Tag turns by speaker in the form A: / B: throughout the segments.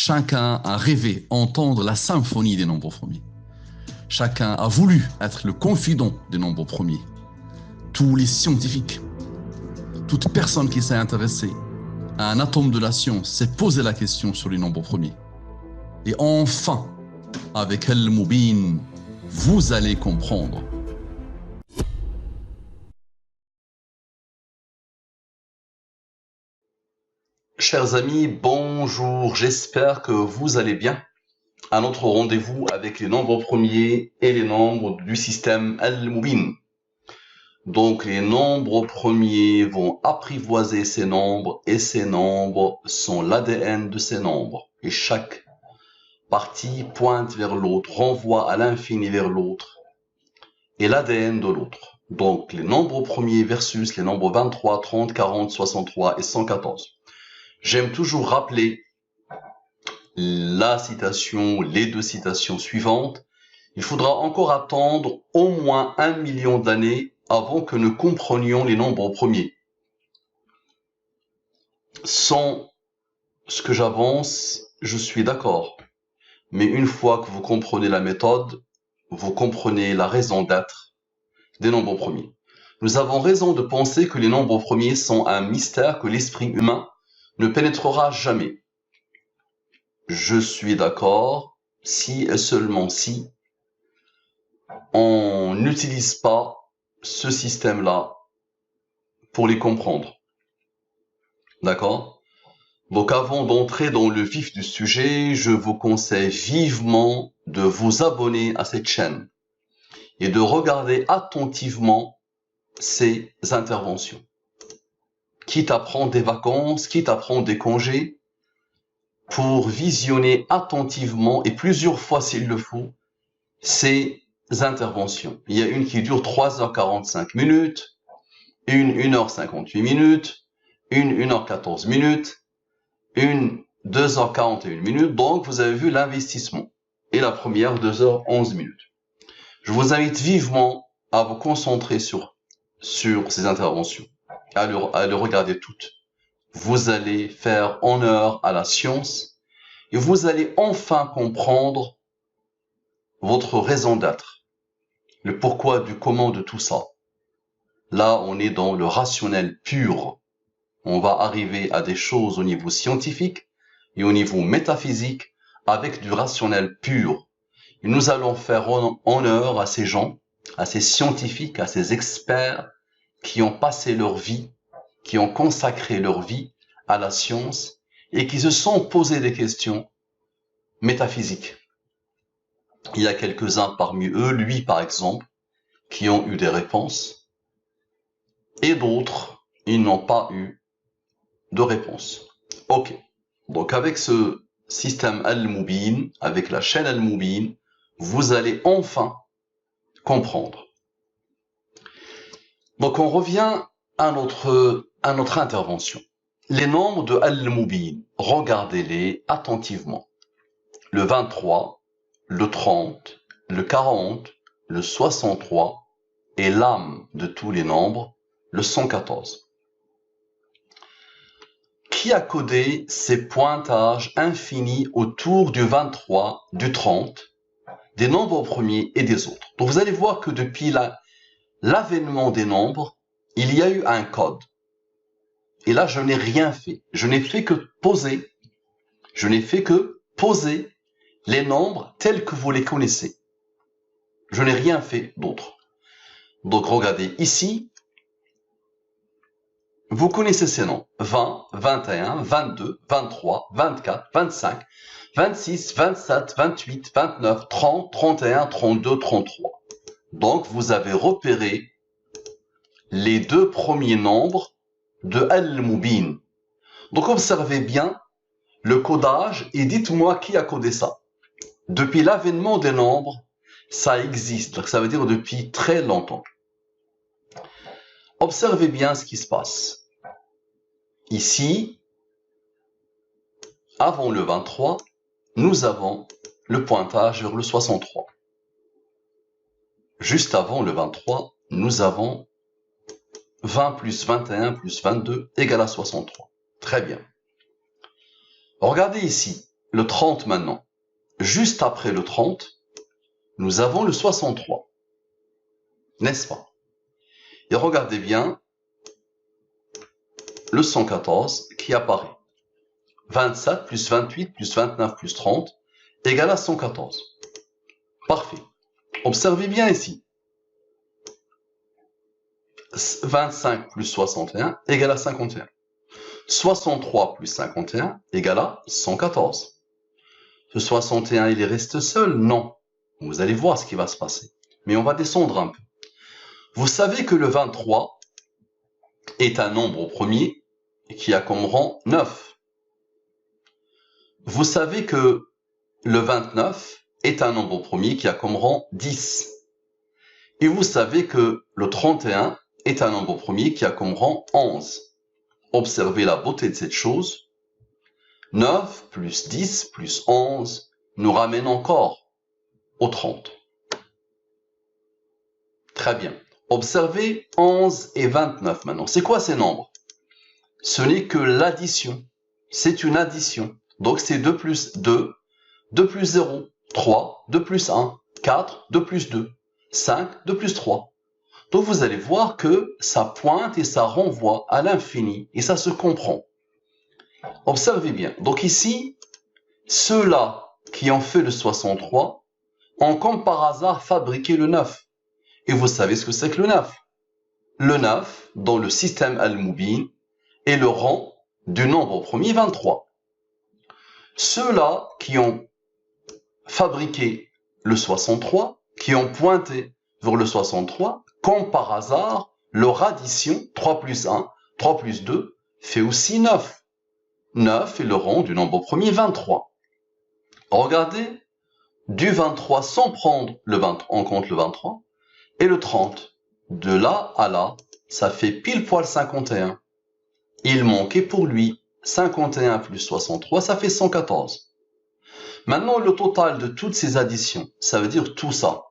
A: Chacun a rêvé entendre la symphonie des nombres premiers. Chacun a voulu être le confident des nombres premiers. Tous les scientifiques, toute personne qui s'est intéressée à un atome de la science s'est posé la question sur les nombres premiers. Et enfin, avec Al-Mubin, vous allez comprendre. Chers amis, bonjour, j'espère que vous allez bien. À notre rendez-vous avec les nombres premiers et les nombres du système Al-Mubin. Donc les nombres premiers vont apprivoiser ces nombres et ces nombres sont l'ADN de ces nombres. Et chaque partie pointe vers l'autre, renvoie à l'infini vers l'autre et l'ADN de l'autre. Donc les nombres premiers versus les nombres 23, 30, 40, 63 et 114. J'aime toujours rappeler la citation, les deux citations suivantes. Il faudra encore attendre au moins 1 million d'années avant que nous comprenions les nombres premiers. Sans ce que j'avance, je suis d'accord. Mais une fois que vous comprenez la méthode, vous comprenez la raison d'être des nombres premiers. Nous avons raison de penser que les nombres premiers sont un mystère que l'esprit humain ne pénétrera jamais. Je suis d'accord si et seulement si on n'utilise pas ce système-là pour les comprendre. D'accord? Donc avant d'entrer dans le vif du sujet, je vous conseille vivement de vous abonner à cette chaîne et de regarder attentivement ces interventions. Quitte à prendre des vacances, quitte à prendre des congés, pour visionner attentivement et plusieurs fois s'il le faut, ces interventions. Il y a une qui dure 3h45 minutes, une 1h58 minutes, une 1h14 minutes, une 2h41 minutes. Donc, vous avez vu l'investissement. Et la première, 2h11 minutes. Je vous invite vivement à vous concentrer sur ces interventions, à les regarder toutes. Vous allez faire honneur à la science et vous allez enfin comprendre votre raison d'être, le pourquoi du comment de tout ça. Là, on est dans le rationnel pur. On va arriver à des choses au niveau scientifique et au niveau métaphysique avec du rationnel pur. Et nous allons faire honneur à ces gens, à ces scientifiques, à ces experts qui ont passé leur vie, qui ont consacré leur vie à la science et qui se sont posé des questions métaphysiques. Il y a quelques-uns parmi eux, lui par exemple, qui ont eu des réponses et d'autres, ils n'ont pas eu de réponse. Ok. Donc avec ce système Al-Mubin, avec la chaîne Al-Mubin, vous allez enfin comprendre. Donc on revient à notre intervention. Les nombres de Al-Mubin, regardez-les attentivement. Le 23, le 30, le 40, le 63 et l'âme de tous les nombres, le 114. Qui a codé ces pointages infinis autour du 23, du 30, des nombres premiers et des autres? Donc vous allez voir que depuis l'avènement des nombres, il y a eu un code. Et là, je n'ai rien fait. Je n'ai fait que poser. Je n'ai fait que poser les nombres tels que vous les connaissez. Je n'ai rien fait d'autre. Donc regardez ici, vous connaissez ces noms. 20, 21, 22, 23, 24, 25, 26, 27, 28, 29, 30, 31, 32, 33. Donc vous avez repéré les deux premiers nombres de Al-Mubin. Donc observez bien le codage et dites-moi qui a codé ça. Depuis l'avènement des nombres, ça existe. Ça veut dire depuis très longtemps. Observez bien ce qui se passe. Ici, avant le 23, nous avons le pointage vers le 63. Juste avant le 23, nous avons 20 plus 21 plus 22 égale à 63. Très bien. Regardez ici. le 30 maintenant. Juste après le 30, nous avons le 63. N'est-ce pas? Et regardez bien le 114 qui apparaît. 27 plus 28 plus 29 plus 30 égale à 114. Parfait. Observez bien ici. 25 plus 61 égale à 51. 63 plus 51 égale à 114. Ce 61, il reste seul? Non. Vous allez voir ce qui va se passer. Mais on va descendre un peu. Vous savez que le 23 est un nombre au premier qui a comme rang 9. Vous savez que le 29 est un nombre au premier qui a comme rang 10. Et vous savez que le 31 est un nombre au premier qui a comme rang 11. Observez la beauté de cette chose. 9 plus 10 plus 11 nous ramène encore au 30. Très bien. Observez 11 et 29 maintenant. C'est quoi ces nombres? Ce n'est que l'addition. C'est une addition. Donc c'est 2 plus 2, 2 plus 0, 3, 2 plus 1, 4, 2 plus 2, 5, 2 plus 3. Donc vous allez voir que ça pointe et ça renvoie à l'infini et ça se comprend. Observez bien. Donc ici, ceux-là qui ont fait le 63 ont comme par hasard fabriqué le 9. Et vous savez ce que c'est que le 9. Le 9, dans le système Al-Mubin, est le rang du nombre premier 23. Ceux-là qui ont fabriqué le 63, qui ont pointé vers le 63, comme par hasard, leur addition, 3 plus 1, 3 plus 2, fait aussi 9. 9 est le rang du nombre premier 23. Regardez, du 23 sans prendre en compte le 23, et le 30. De là à là, ça fait pile poil 51. Il manquait pour lui 51 plus 63, ça fait 114. Maintenant, le total de toutes ces additions, ça veut dire tout ça.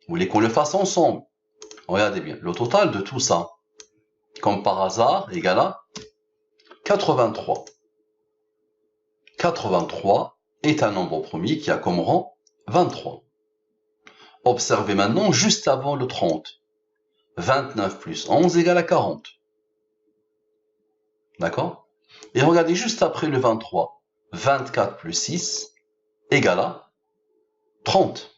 A: Vous voulez qu'on le fasse ensemble? Regardez bien, le total de tout ça, comme par hasard, égale à 83. 83 est un nombre premier qui a comme rang 23. Observez maintenant juste avant le 30. 29 plus 11 égale à 40. D'accord? Et regardez juste après le 23. 24 plus 6 égale à 30.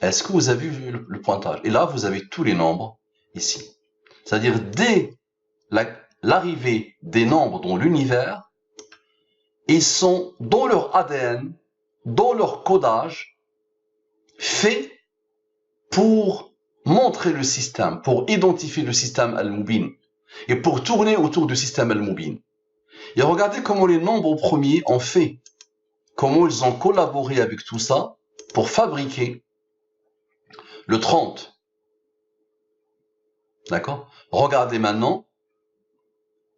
A: Est-ce que vous avez vu le pointage? Et là, vous avez tous les nombres ici. C'est-à-dire, dès l'arrivée des nombres dans l'univers, ils sont dans leur ADN, dans leur codage, faits pour montrer le système, pour identifier le système Al-Mubin et pour tourner autour du système Al-Mubin. Et regardez comment les nombres premiers ont fait, comment ils ont collaboré avec tout ça pour fabriquer le 30. D'accord? Regardez maintenant,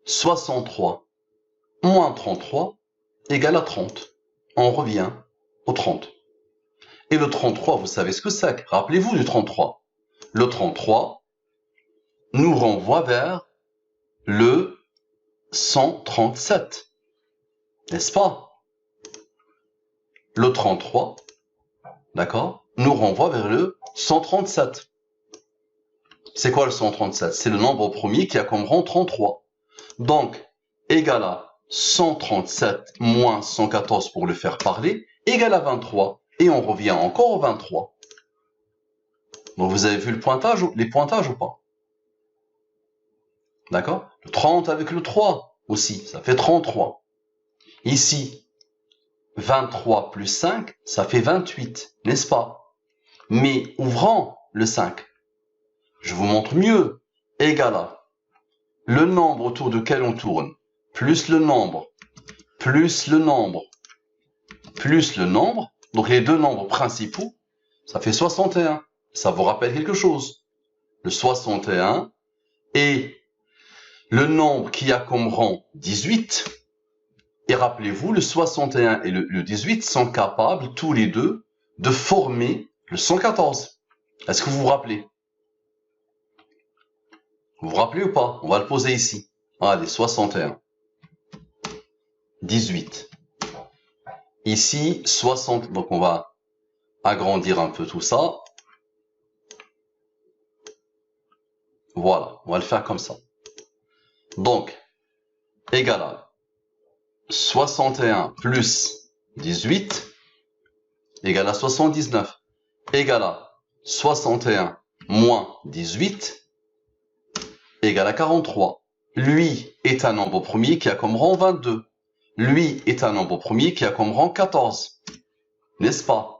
A: 63 moins 33 égale à 30. On revient au 30. Et le 33, vous savez ce que c'est. Rappelez-vous du 33. Le 33 nous renvoie vers le 137. N'est-ce pas? Le 33, d'accord, nous renvoie vers le 137. C'est quoi le 137? C'est le nombre premier qui a comme rang 33. Donc, égal à 137 moins 114 pour le faire parler, égal à 23. Et on revient encore au 23. Donc, vous avez vu les pointages ou pas? D'accord? Le 30 avec le 3 aussi, ça fait 33. Ici, 23 plus 5, ça fait 28, n'est-ce pas? Mais ouvrant le 5, je vous montre mieux, égal à le nombre autour duquel on tourne, plus le nombre, plus le nombre, plus le nombre, donc les deux nombres principaux, ça fait 61. Ça vous rappelle quelque chose? Le 61 est le nombre qui a comme rang 18. Et rappelez-vous, le 61 et le 18 sont capables, tous les deux, de former le 114. Est-ce que vous vous rappelez? Vous vous rappelez ou pas? On va le poser ici. Allez, 61. 18. Ici, 60. Donc, on va agrandir un peu tout ça. Voilà, on va le faire comme ça. Donc, égal à 61 plus 18 égale à 79. Égal à 61 moins 18 égale à 43. Lui est un nombre premier qui a comme rang 22. Lui est un nombre premier qui a comme rang 14. N'est-ce pas?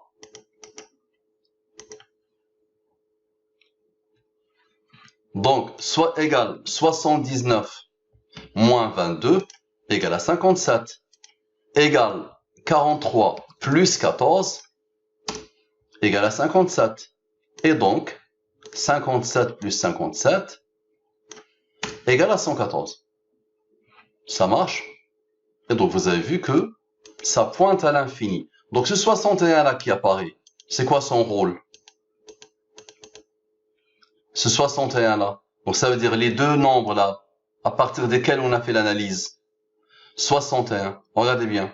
A: Donc, soit égal 79 moins 22 égale à 57. Égale 43 plus 14 égale à 57. Et donc, 57 plus 57 égale à 114. Ça marche? Et donc, vous avez vu que ça pointe à l'infini. Donc, ce 61-là qui apparaît, c'est quoi son rôle? Ce 61-là. Donc, ça veut dire les deux nombres-là, à partir desquels on a fait l'analyse. 61. Regardez bien.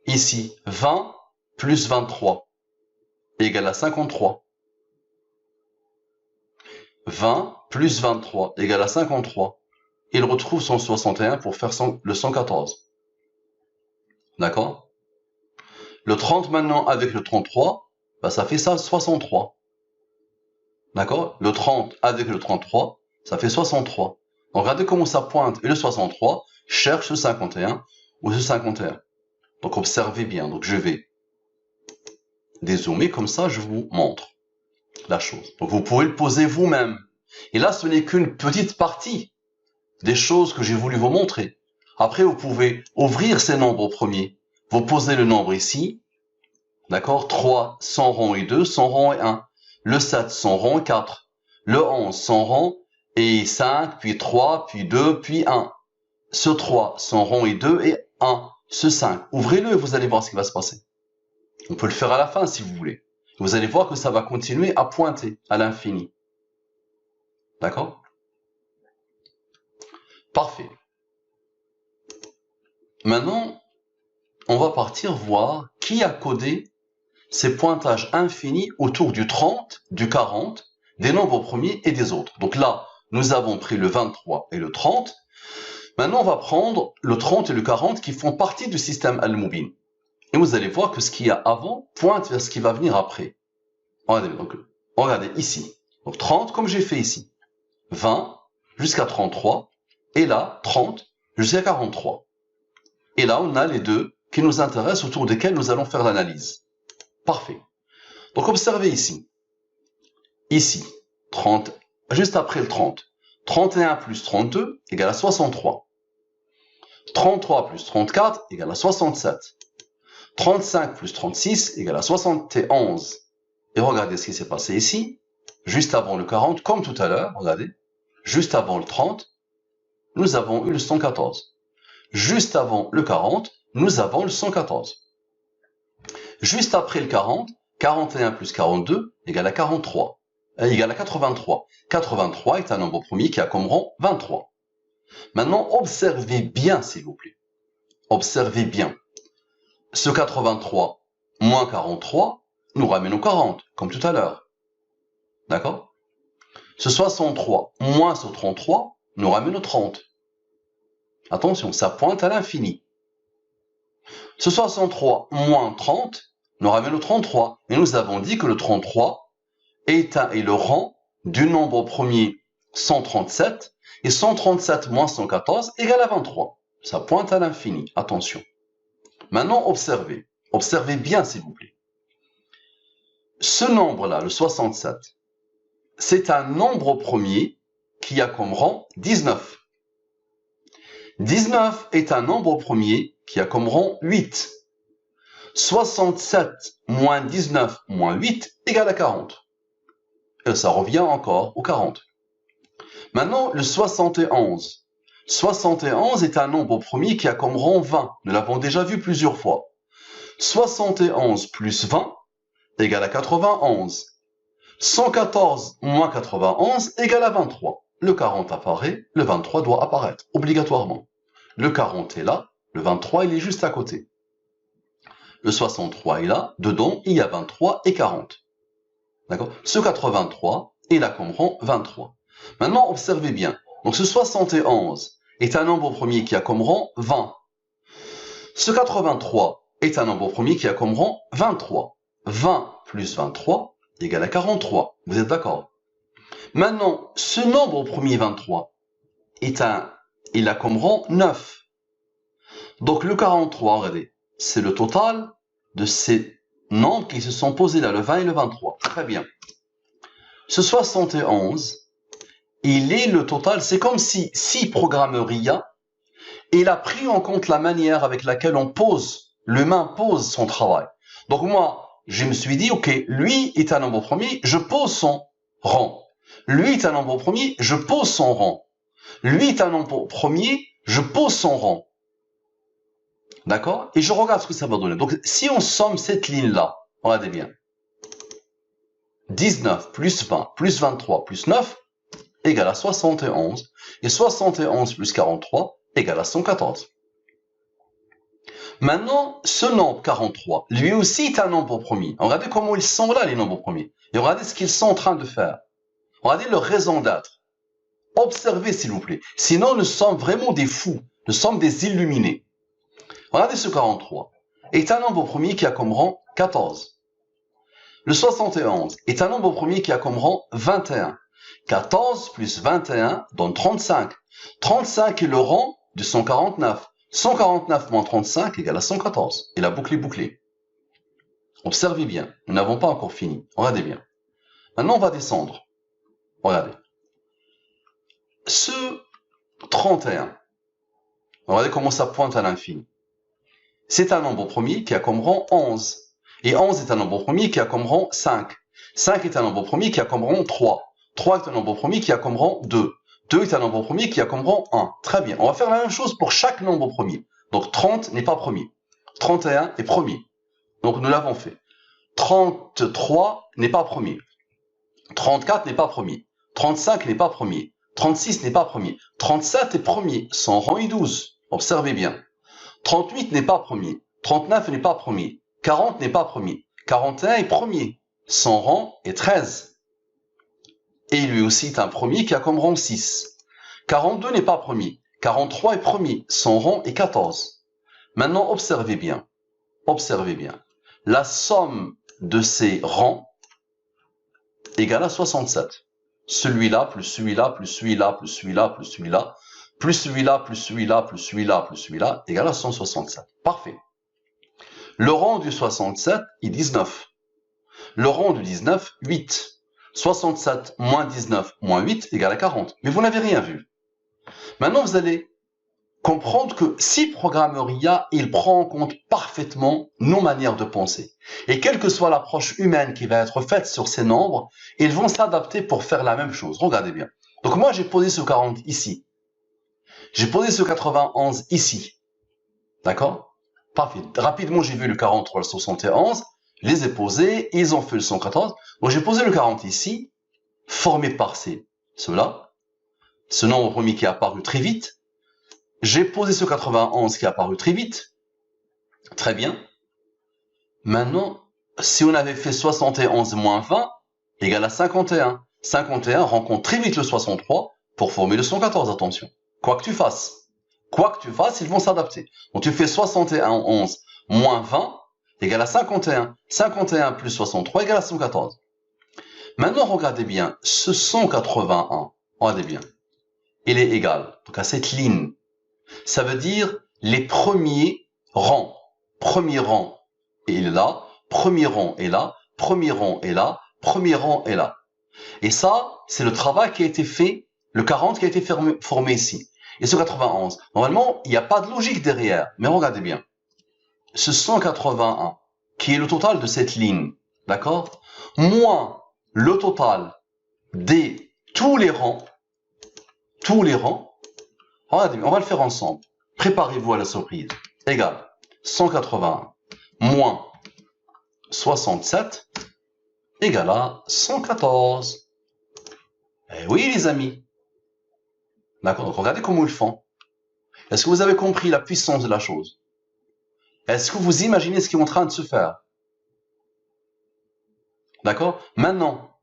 A: Ici, 20 plus 23 égale à 53. 20 plus 23 égale à 53. Il retrouve son 61 pour faire le 114. D'accord? Le 30 maintenant avec le 33, bah ça fait ça 63. D'accord? Le 30 avec le 33, ça fait 63. Donc regardez comment ça pointe. Et le 63 cherche ce 51 ou ce 51. Donc observez bien. Donc je vais dézoomer comme ça, je vous montre la chose. Donc vous pouvez le poser vous-même. Et là, ce n'est qu'une petite partie des choses que j'ai voulu vous montrer. Après, vous pouvez ouvrir ces nombres premiers. Vous posez le nombre ici. D'accord? 3, 100 rang et 2, 100 rang et 1. Le 7, 100 rang et 4. Le 11, 100 rang et 5, puis 3, puis 2, puis 1. Ce 3, 100 rang et 2 et 1. Ce 5, ouvrez-le et vous allez voir ce qui va se passer. On peut le faire à la fin si vous voulez. Vous allez voir que ça va continuer à pointer à l'infini. D'accord? Parfait. Maintenant, on va partir voir qui a codé ces pointages infinis autour du 30, du 40, des nombres premiers et des autres. Donc là, nous avons pris le 23 et le 30. Maintenant, on va prendre le 30 et le 40 qui font partie du système Al-Mubin. Et vous allez voir que ce qu'il y a avant pointe vers ce qui va venir après. Regardez ici. Donc 30 comme j'ai fait ici. 20 jusqu'à 33. Et là, 30 jusqu'à 43. Et là, on a les deux qui nous intéressent autour desquels nous allons faire l'analyse. Parfait. Donc observez ici. Ici, 30, juste après le 30. 31 plus 32 égale à 63. 33 plus 34 égale à 67. 35 plus 36 égale à 71. Et regardez ce qui s'est passé ici. Juste avant le 40, comme tout à l'heure, regardez. Juste avant le 30, nous avons eu le 114. Juste avant le 40, nous avons le 114. Juste après le 40, 41 plus 42 égale à 43. Égale à 83. 83 est un nombre premier qui a comme rang 23. Maintenant, observez bien, s'il vous plaît. Observez bien. Ce 83 moins 43 nous ramène au 40, comme tout à l'heure. D'accord? Ce 63 moins ce 33 nous ramène au 30. Attention, ça pointe à l'infini. Ce 63 moins 30 nous ramène au 33. Et nous avons dit que le 33 est le rang du nombre premier 137. Et 137 moins 114 égale à 23. Ça pointe à l'infini. Attention. Maintenant, observez. Observez bien, s'il vous plaît. Ce nombre-là, le 67, c'est un nombre premier qui a comme rang 19. 19 est un nombre premier qui a comme rang 8. 67 moins 19 moins 8 égale à 40. Et ça revient encore au 40. Maintenant, le 71. 71 est un nombre premier qui a comme rang 20. Nous l'avons déjà vu plusieurs fois. 71 plus 20 égale à 91. 114 moins 91 égale à 23. Le 40 apparaît, le 23 doit apparaître, obligatoirement. Le 40 est là, le 23 il est juste à côté. Le 63 est là. Dedans, il y a 23 et 40. D'accord? Ce 83 est là comme rang 23. Maintenant, observez bien. Donc, ce 71 est un nombre premier qui a comme rang 20. Ce 83 est un nombre premier qui a comme rang 23. 20 plus 23 égale à 43. Vous êtes d'accord? Maintenant, ce nombre premier 23 il a comme rang 9. Donc, le 43, regardez, c'est le total de ces nombres qui se sont posés là, le 20 et le 23. Très bien. Ce 71, il est le total, c'est comme si programme RIA, il a pris en compte la manière avec laquelle l'humain pose son travail. Donc moi, je me suis dit, ok, lui est un nombre premier, je pose son rang. Lui est un nombre premier, je pose son rang. Lui est un nombre premier, je pose son rang. D'accord? Et je regarde ce que ça va donner. Donc, si on somme cette ligne-là, regardez bien. 19 plus 20 plus 23 plus 9 égale à 71. Et 71 plus 43 égale à 114. Maintenant, ce nombre 43, lui aussi est un nombre premier. Regardez comment ils sont là, les nombres premiers. Et regardez ce qu'ils sont en train de faire. Regardez leur raison d'être. Observez, s'il vous plaît. Sinon, nous sommes vraiment des fous. Nous sommes des illuminés. Regardez ce 43. Est un nombre premier qui a comme rang 14. Le 71 est un nombre premier qui a comme rang 21. 14 plus 21 donne 35. 35 est le rang de 149. 149 moins 35 égale à 114. Et la boucle est bouclée. Observez bien. Nous n'avons pas encore fini. Regardez bien. Maintenant, on va descendre. Regardez. Ce 31. Regardez comment ça pointe à l'infini. C'est un nombre premier qui a comme rang 11. Et 11 est un nombre premier qui a comme rang 5. 5 est un nombre premier qui a comme rang 3. 3 est un nombre premier qui a comme rang 2. 2 est un nombre premier qui a comme rang 1. Très bien. On va faire la même chose pour chaque nombre premier. Donc 30 n'est pas premier. 31 est premier. Donc nous l'avons fait. 33 n'est pas premier. 34 n'est pas premier. 35 n'est pas premier. 36 n'est pas premier. 37 est premier. Son rang est 12. Observez bien. 38 n'est pas premier. 39 n'est pas premier. 40 n'est pas premier. 41 est premier. Son rang est 13. Et lui aussi est un premier qui a comme rang 6. 42 n'est pas premier. 43 est premier. Son rang est 14. Maintenant, observez bien. Observez bien. La somme de ces rangs égale à 67. Celui-là, plus celui-là, plus celui-là, plus celui-là, plus celui-là, plus celui-là, plus celui-là, plus celui-là, plus celui-là, égale à 167. Parfait. Le rang du 67 est 19. Le rang du 19, 8. 67 moins 19 moins 8 égale à 40. Mais vous n'avez rien vu. Maintenant, vous allez comprendre que si programme RIA, il prend en compte parfaitement nos manières de penser. Et quelle que soit l'approche humaine qui va être faite sur ces nombres, ils vont s'adapter pour faire la même chose. Regardez bien. Donc moi, j'ai posé ce 40 ici. J'ai posé ce 91 ici. D'accord? Parfait. Rapidement, j'ai vu le 43, le 71. Je les ai posés. Ils ont fait le 114. Donc j'ai posé le 40 ici, formé par ceux-là. Ce nombre premier qui est apparu très vite. J'ai posé ce 91 qui est apparu très vite. Très bien. Maintenant, si on avait fait 71 moins 20, égale à 51. 51 rencontre très vite le 63 pour former le 114, attention. Quoi que tu fasses, ils vont s'adapter. Donc tu fais 71 moins 20 égale à 51. 51 plus 63 égale à 114. Maintenant, regardez bien, ce 181, regardez bien, il est égal donc à cette ligne. Ça veut dire les premiers rangs. Premier rang est là, premier rang est là, premier rang est là, premier rang est là. Et ça, c'est le travail qui a été fait, le 40 qui a été formé ici. Et ce 91. Normalement, il n'y a pas de logique derrière. Mais regardez bien. Ce 181, qui est le total de cette ligne, d'accord? Moins le total des tous les rangs. Regardez bien, on va le faire ensemble. Préparez-vous à la surprise. Égal 181 moins 67 égale à 114. Eh oui, les amis. D'accord, donc regardez comment ils font. Est-ce que vous avez compris la puissance de la chose? Est-ce que vous imaginez ce qui est en train de se faire? D'accord? Maintenant,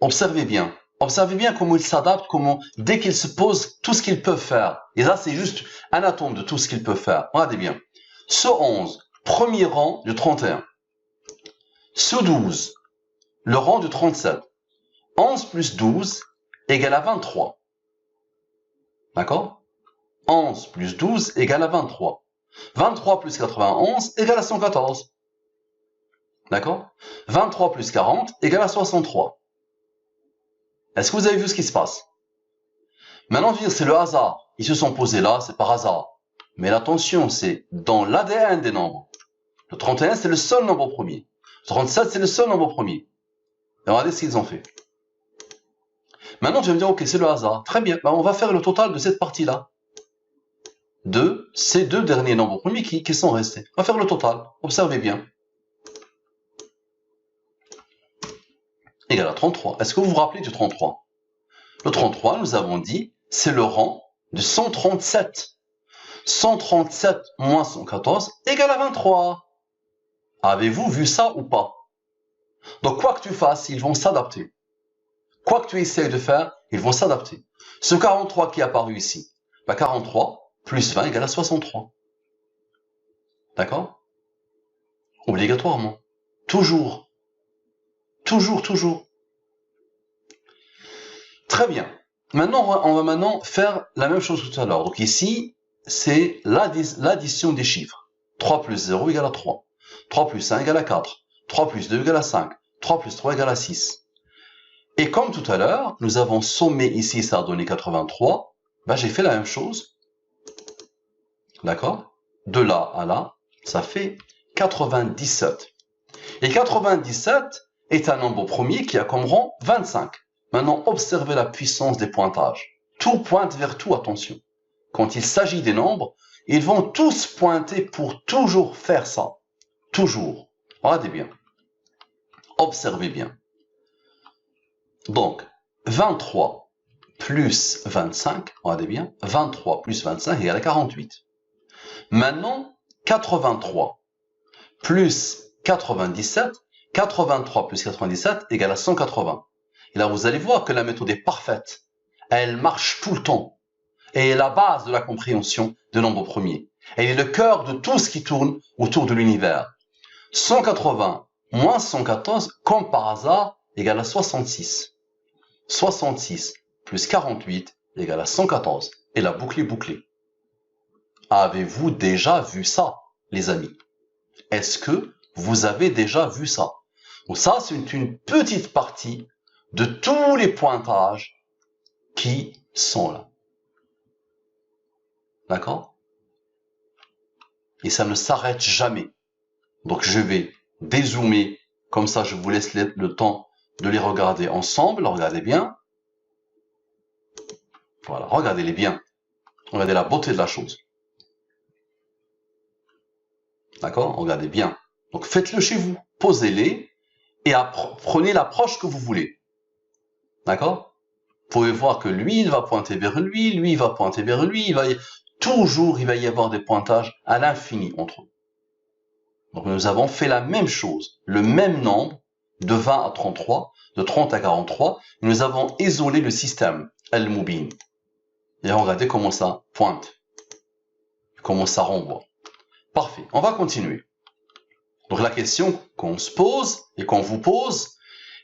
A: observez bien. Observez bien comment ils s'adaptent, comment, dès qu'ils se posent, tout ce qu'ils peuvent faire. Et là, c'est juste un atome de tout ce qu'ils peuvent faire. Regardez bien. Ce 11, premier rang du 31. Ce 12, le rang du 37. 11 plus 12 égale à 23. D'accord? 11 plus 12 égale à 23. 23 plus 91 égale à 114. D'accord? 23 plus 40 égale à 63. Est-ce que vous avez vu ce qui se passe? Maintenant, dire c'est le hasard. Ils se sont posés là, c'est par hasard. Mais l'attention, c'est dans l'ADN des nombres. Le 31, c'est le seul nombre premier. Le 37, c'est le seul nombre premier. Et regardez ce qu'ils ont fait. Maintenant, tu vas me dire, ok, c'est le hasard. Très bien, ben, on va faire le total de cette partie-là. De ces deux derniers nombres premiers qui sont restés. On va faire le total. Observez bien. Égal à 33. Est-ce que vous vous rappelez du 33? Le 33, nous avons dit, c'est le rang de 137. 137 moins 114 égale à 23. Avez-vous vu ça ou pas? Donc, quoi que tu fasses, ils vont s'adapter. Quoi que tu essayes de faire, ils vont s'adapter. Ce 43 qui est apparu ici, bah 43 plus 20 égale à 63. D'accord? Obligatoirement. Toujours. Toujours, toujours. Très bien. Maintenant, on va maintenant faire la même chose que tout à l'heure. Donc ici, c'est l'addition des chiffres. 3 plus 0 égale à 3. 3 plus 1 égale à 4. 3 plus 2 égale à 5. 3 plus 3 égale à 6. Et comme tout à l'heure, nous avons sommé ici, ça a donné 83. Ben, j'ai fait la même chose. D'accord? De là à là, ça fait 97. Et 97 est un nombre premier qui a comme rang 25. Maintenant, observez la puissance des pointages. Tout pointe vers tout, attention. Quand il s'agit des nombres, ils vont tous pointer pour toujours faire ça. Toujours. Regardez bien. Observez bien. Donc, 23 plus 25, regardez bien, 23 plus 25 égale à 48. Maintenant, 83 plus 97, 83 plus 97 égale à 180. Et là, vous allez voir que la méthode est parfaite. Elle marche tout le temps. Et est la base de la compréhension de nombres premiers. Elle est le cœur de tout ce qui tourne autour de l'univers. 180 moins 114, comme par hasard, égale à 66. 66 plus 48 égale à 114. Et la boucle est bouclée. Avez-vous déjà vu ça, les amis? Est-ce que vous avez déjà vu ça? Donc ça, c'est une petite partie de tous les pointages qui sont là. D'accord? Et ça ne s'arrête jamais. Donc je vais dézoomer, comme ça je vous laisse le temps de les regarder ensemble. Regardez bien. Voilà, regardez-les bien. Regardez la beauté de la chose. D'accord? Regardez bien. Donc faites-le chez vous. Posez-les et prenez l'approche que vous voulez. D'accord? Vous pouvez voir que lui, il va pointer vers lui, lui, il va pointer vers lui, toujours, il va y avoir des pointages à l'infini entre eux. Donc nous avons fait la même chose, le même nombre, de 20 à 33, de 30 à 43, et nous avons isolé le système, Al-Mubin. Et regardez comment ça pointe, comment ça renvoie. Parfait, on va continuer. Donc la question qu'on se pose et qu'on vous pose,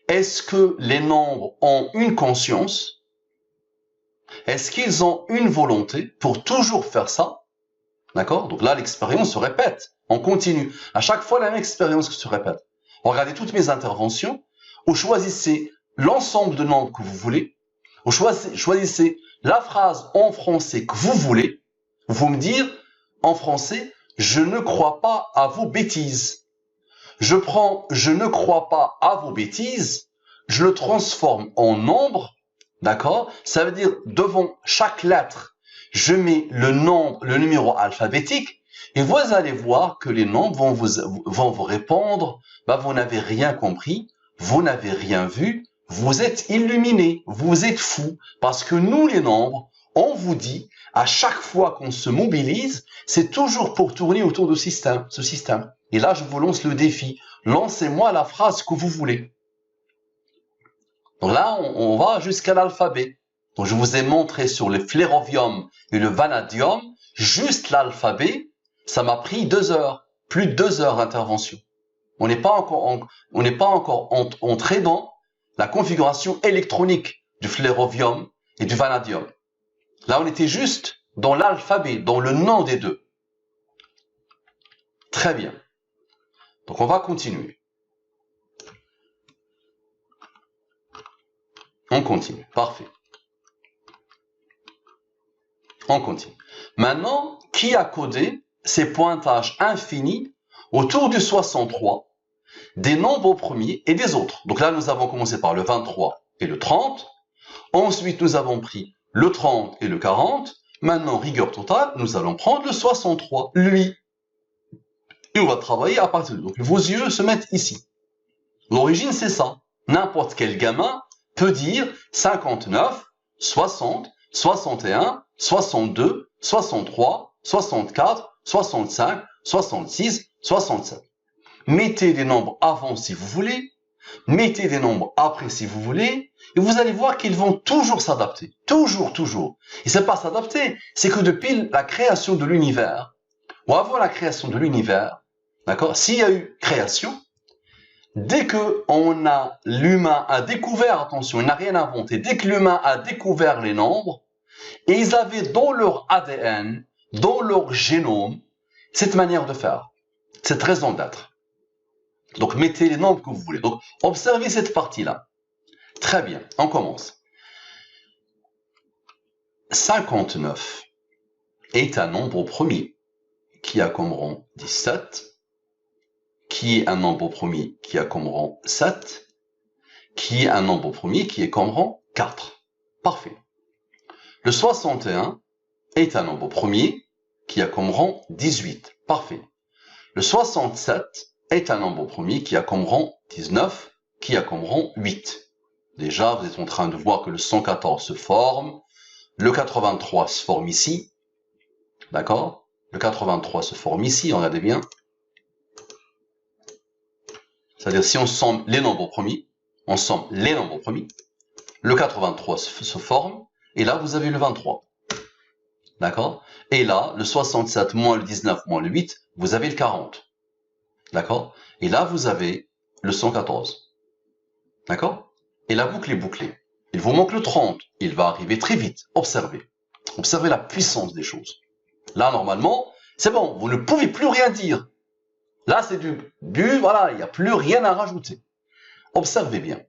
A: est-ce que les nombres ont une conscience? Est-ce qu'ils ont une volonté pour toujours faire ça? D'accord? Donc là, l'expérience se répète. On continue. À chaque fois, la même expérience se répète. Regardez toutes mes interventions. Vous choisissez l'ensemble de nombres que vous voulez. Vous choisissez la phrase en français que vous voulez. Vous me dire en français, je ne crois pas à vos bêtises. Je prends je ne crois pas à vos bêtises. Je le transforme en nombre. D'accord? Ça veut dire devant chaque lettre, je mets le numéro alphabétique, et vous allez voir que les nombres vont vous répondre, bah, vous n'avez rien compris, vous n'avez rien vu, vous êtes illuminé, vous êtes fou, parce que nous les nombres, on vous dit, À chaque fois qu'on se mobilise, c'est toujours pour tourner autour de ce système. Et là, je vous lance le défi. Lancez-moi la phrase que vous voulez. Donc là, on va jusqu'à l'alphabet. Donc je vous ai montré sur le flérovium et le vanadium, juste l'alphabet, ça m'a pris 2 heures, plus de 2 heures d'intervention. On n'est pas encore entré dans la configuration électronique du flérovium et du vanadium. Là, on était juste dans l'alphabet, dans le nom des deux. Très bien. Donc, on va continuer. On continue. Parfait. On continue. Maintenant, qui a codé ces pointages infinis autour du 63 des nombres premiers et des autres? Donc là, nous avons commencé par le 23 et le 30. Ensuite, nous avons pris le 30 et le 40. Maintenant, rigueur totale, nous allons prendre le 63, lui. Et on va travailler à partir de... Donc, vos yeux se mettent ici. L'origine, c'est ça. N'importe quel gamin peut dire 59, 60, 61, 62, 63, 64, 65, 66, 67. Mettez des nombres avant si vous voulez, mettez des nombres après si vous voulez, et vous allez voir qu'ils vont toujours s'adapter. Toujours, toujours. Et c'est pas s'adapter, c'est que depuis la création de l'univers, ou avant la création de l'univers, d'accord, s'il y a eu création, dès que l'humain a découvert, attention, il n'a rien inventé, dès que l'humain a découvert les nombres, et ils avaient dans leur ADN, dans leur génome, cette manière de faire, cette raison d'être. Donc, mettez les nombres que vous voulez. Donc, observez cette partie-là. Très bien, on commence. 59 est un nombre premier qui a comme rang 17, qui est un nombre premier qui a comme rang 7, qui est un nombre premier qui est comme rang 4. Parfait. Le 61 est un nombre premier qui a comme rang 18. Parfait. Le 67 est un nombre premier qui a comme rang 19, qui a comme rang 8. Déjà, vous êtes en train de voir que le 114 se forme, le 83 se forme ici, d'accord? Le 83 se forme ici, regardez bien. C'est-à-dire, si on somme les nombres premiers, le 83 se forme, et là, vous avez le 23. D'accord? Et là, le 67 moins le 19 moins le 8, vous avez le 40. D'accord? Et là, vous avez le 114. D'accord? Et la boucle est bouclée. Il vous manque le 30. Il va arriver très vite. Observez. Observez la puissance des choses. Là, normalement, c'est bon. Vous ne pouvez plus rien dire. Là, c'est voilà, il n'y a plus rien à rajouter. Observez bien.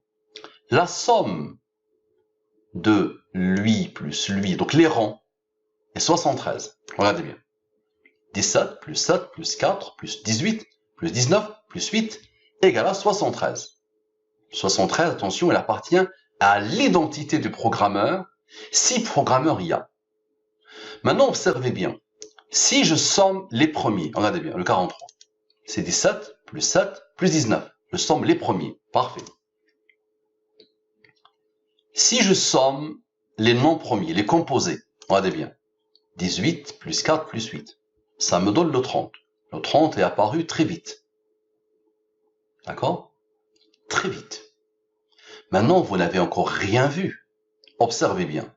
A: La somme de lui plus lui, donc les rangs, est 73. Regardez bien. 17 plus 7 plus 4 plus 18 plus 19 plus 8 égale à 73. 73, attention, elle appartient à l'identité du programmeur, si programmeur il y a. Maintenant, observez bien. Si je somme les premiers, regardez bien, le 43, c'est 17 plus 7 plus 19. Je somme les premiers. Parfait. Si je somme les non premiers, les composés, regardez bien. 18 plus 4 plus 8. Ça me donne le 30. Le 30 est apparu très vite. D'accord? Très vite. Maintenant, vous n'avez encore rien vu. Observez bien.